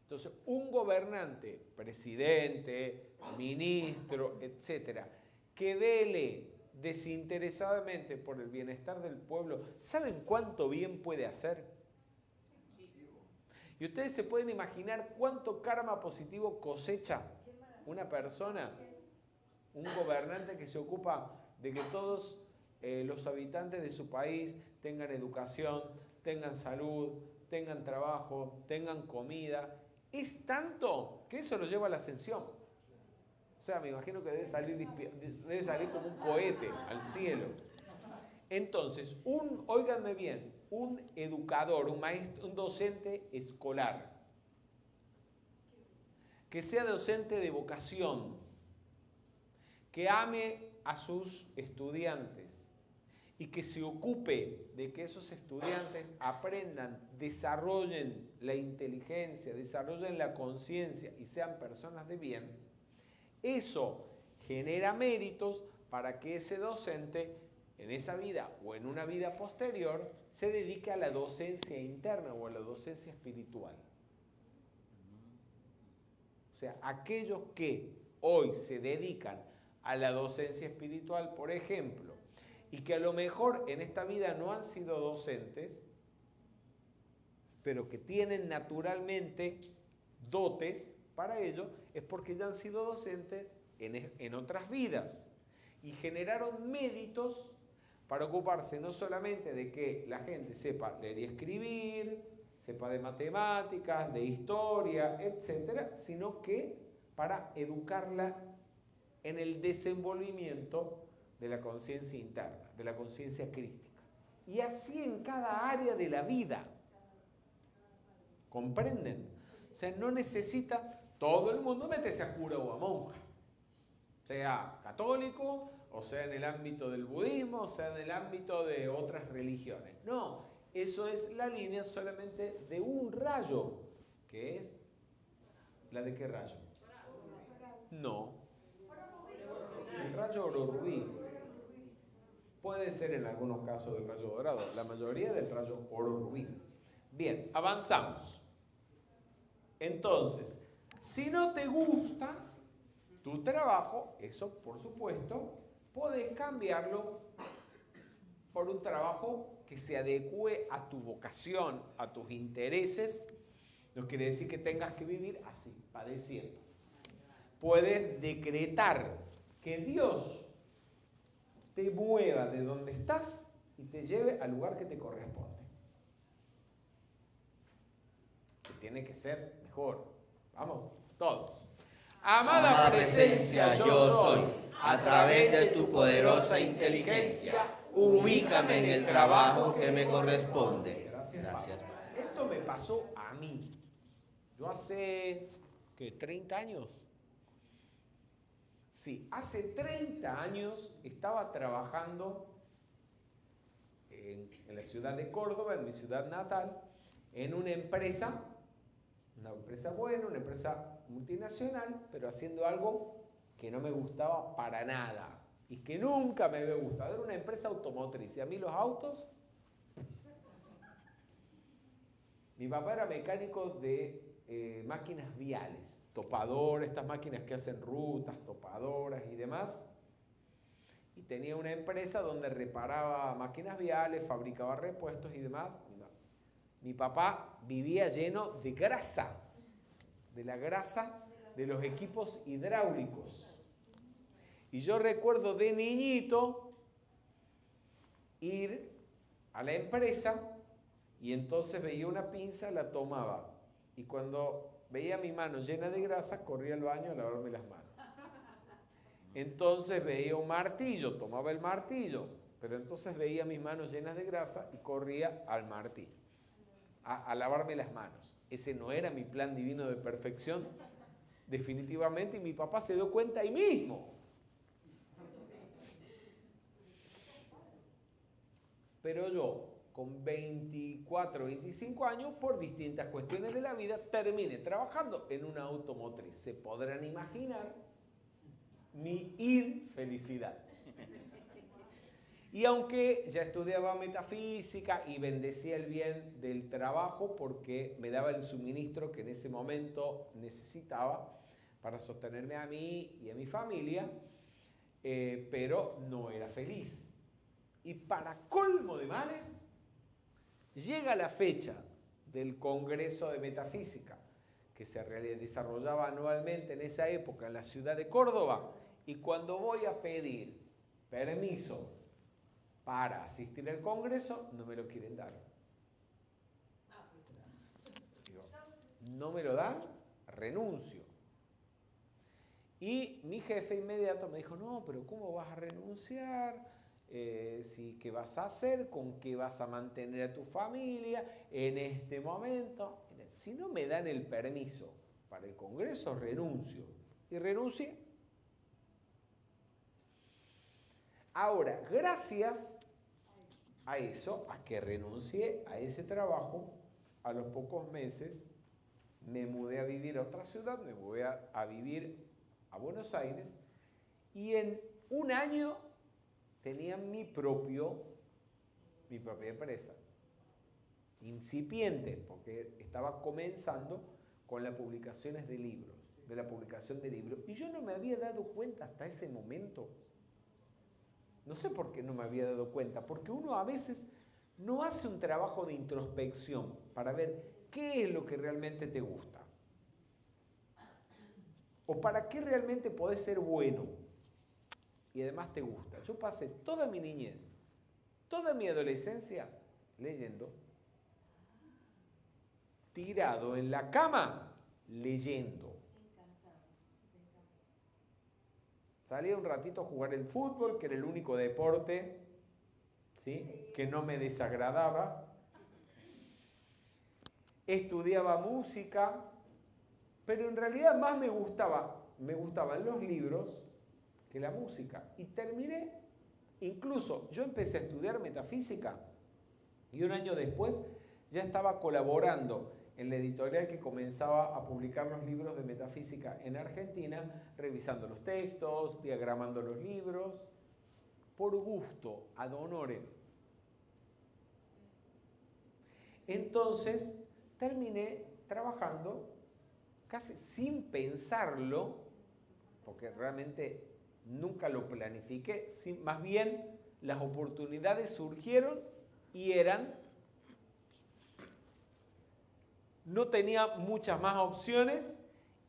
Entonces, un gobernante, presidente, ministro, etcétera, que vele desinteresadamente por el bienestar del pueblo, ¿saben cuánto bien puede hacer? Y ustedes se pueden imaginar cuánto karma positivo cosecha una persona, un gobernante que se ocupa de que todos los habitantes de su país tengan educación, tengan salud, tengan trabajo, tengan comida. Es tanto que eso lo lleva a la ascensión. O sea, me imagino que debe salir como un cohete al cielo. Entonces, óiganme bien, un educador, un maestro, un docente escolar, que sea docente de vocación, que ame a sus estudiantes y que se ocupe de que esos estudiantes aprendan, desarrollen la inteligencia, desarrollen la conciencia y sean personas de bien, eso genera méritos para que ese docente en esa vida o en una vida posterior se dedique a la docencia interna o a la docencia espiritual. O sea, aquellos que hoy se dedican a la docencia espiritual, por ejemplo, y que a lo mejor en esta vida no han sido docentes, pero que tienen naturalmente dotes para ello, es porque ya han sido docentes en otras vidas y generaron méritos para ocuparse no solamente de que la gente sepa leer y escribir, sepa de matemáticas, de historia, etcétera, sino que para educarla en el desenvolvimiento de la conciencia interna, de la conciencia crística. Y así en cada área de la vida. ¿Comprenden? O sea, no necesita todo el mundo meterse a cura o a monja. Sea católico, o sea en el ámbito del budismo, o sea en el ámbito de otras religiones. No, eso es la línea solamente de un rayo, que es ¿la de qué rayo? No. El rayo oro rubí. Puede ser en algunos casos del rayo dorado, la mayoría del rayo oro rubí. Bien, avanzamos. Entonces, si no te gusta tu trabajo, eso por supuesto podés cambiarlo por un trabajo que se adecue a tu vocación, a tus intereses. No quiere decir que tengas que vivir así, padeciendo. Puedes decretar que Dios te mueva de donde estás y te lleve al lugar que te corresponde. Que tiene que ser mejor. Vamos, todos. Amada presencia, yo soy, a través de tu poderosa inteligencia, ubícame en el trabajo que me corresponde. Gracias, Padre. Esto me pasó a mí. Yo hace, ¿qué? 30 años. Sí, hace 30 años estaba trabajando en la ciudad de Córdoba, en mi ciudad natal, en una empresa buena, una empresa multinacional, pero haciendo algo que no me gustaba para nada y que nunca me había gustado. Era una empresa automotriz y a mí los autos... Mi papá era mecánico de máquinas viales, topadores, estas máquinas que hacen rutas, topadoras y demás. Y tenía una empresa donde reparaba máquinas viales, fabricaba repuestos y demás. Mi papá vivía lleno de grasa, de la grasa de los equipos hidráulicos. Y yo recuerdo de niñito ir a la empresa y entonces veía una pinza, la tomaba. Y cuando veía mi mano llena de grasa, corría al baño a lavarme las manos. Entonces veía un martillo, tomaba el martillo, pero entonces veía mis manos llenas de grasa y corría al martillo, a lavarme las manos. Ese no era mi plan divino de perfección, definitivamente, y mi papá se dio cuenta ahí mismo. Pero yo, con 24, 25 años, por distintas cuestiones de la vida, terminé trabajando en una automotriz. Se podrán imaginar mi infelicidad. Y aunque ya estudiaba metafísica y bendecía el bien del trabajo porque me daba el suministro que en ese momento necesitaba para sostenerme a mí y a mi familia, pero no era feliz. Y para colmo de males, llega la fecha del Congreso de Metafísica, que se desarrollaba anualmente en esa época en la ciudad de Córdoba, y cuando voy a pedir permiso para asistir al Congreso, no me lo quieren dar. Digo, no me lo dan, renuncio. Y mi jefe inmediato me dijo, no, pero ¿cómo vas a renunciar? ¿Qué vas a hacer? ¿Con qué vas a mantener a tu familia en este momento? Si no me dan el permiso para el Congreso, renuncio. Y renuncié. Ahora, gracias a eso, a que renuncié a ese trabajo, a los pocos meses me mudé a vivir a otra ciudad, me mudé a vivir a Buenos Aires, y en un año tenía mi propia empresa, incipiente, porque estaba comenzando con las publicaciones de libros, de la publicación de libros, y yo no me había dado cuenta hasta ese momento. No sé por qué no me había dado cuenta, porque uno a veces no hace un trabajo de introspección para ver qué es lo que realmente te gusta, o para qué realmente podés ser bueno y además te gusta. Yo pasé toda mi niñez, toda mi adolescencia leyendo, tirado en la cama leyendo. Salía un ratito a jugar el fútbol, que era el único deporte, ¿sí?, que no me desagradaba. Estudiaba música, pero en realidad más me gustaban los libros que la música. Y terminé, incluso yo empecé a estudiar metafísica y un año después ya estaba colaborando en la editorial que comenzaba a publicar los libros de metafísica en Argentina, revisando los textos, diagramando los libros, por gusto, ad honorem. Entonces terminé trabajando casi sin pensarlo, porque realmente nunca lo planifiqué, más bien las oportunidades surgieron y no tenía muchas más opciones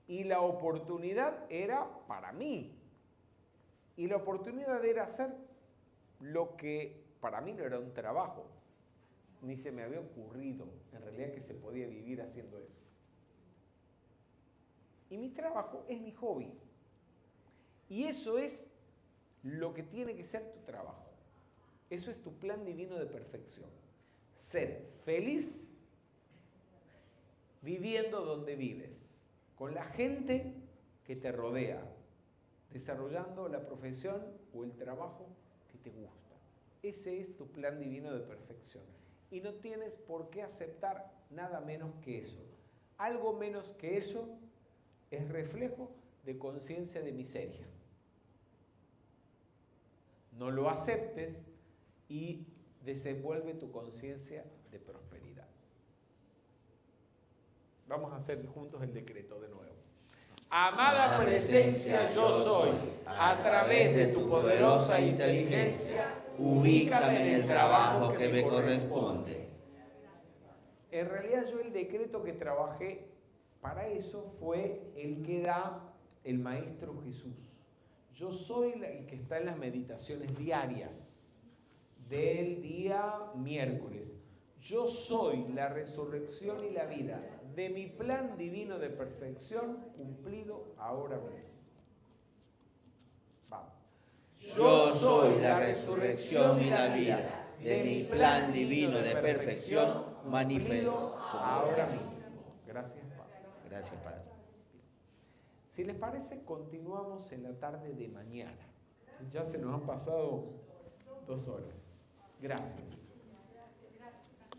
y la oportunidad era para mí. Y la oportunidad era hacer lo que para mí no era un trabajo, ni se me había ocurrido en realidad que se podía vivir haciendo eso. Y mi trabajo es mi hobby. Y eso es lo que tiene que ser tu trabajo. Eso es tu plan divino de perfección. Ser feliz viviendo donde vives, con la gente que te rodea, desarrollando la profesión o el trabajo que te gusta. Ese es tu plan divino de perfección. Y no tienes por qué aceptar nada menos que eso. Algo menos que eso es reflejo de conciencia de miseria. No lo aceptes y desenvuelve tu conciencia de prosperidad. Vamos a hacer juntos el decreto de nuevo. Amada presencia yo soy, a través de tu poderosa inteligencia, ubícame en el trabajo que me corresponde. En realidad yo el decreto que trabajé para eso fue el que da el Maestro Jesús. Yo soy el que está en las meditaciones diarias del día miércoles. Yo soy la resurrección y la vida de mi plan divino de perfección cumplido ahora mismo. Vamos. Yo soy la resurrección y la vida de mi plan divino de perfección manifiesto ahora mismo. Gracias, Padre. Gracias, Padre. Si les parece, continuamos en la tarde de mañana. Ya se nos han pasado 2 horas. Gracias.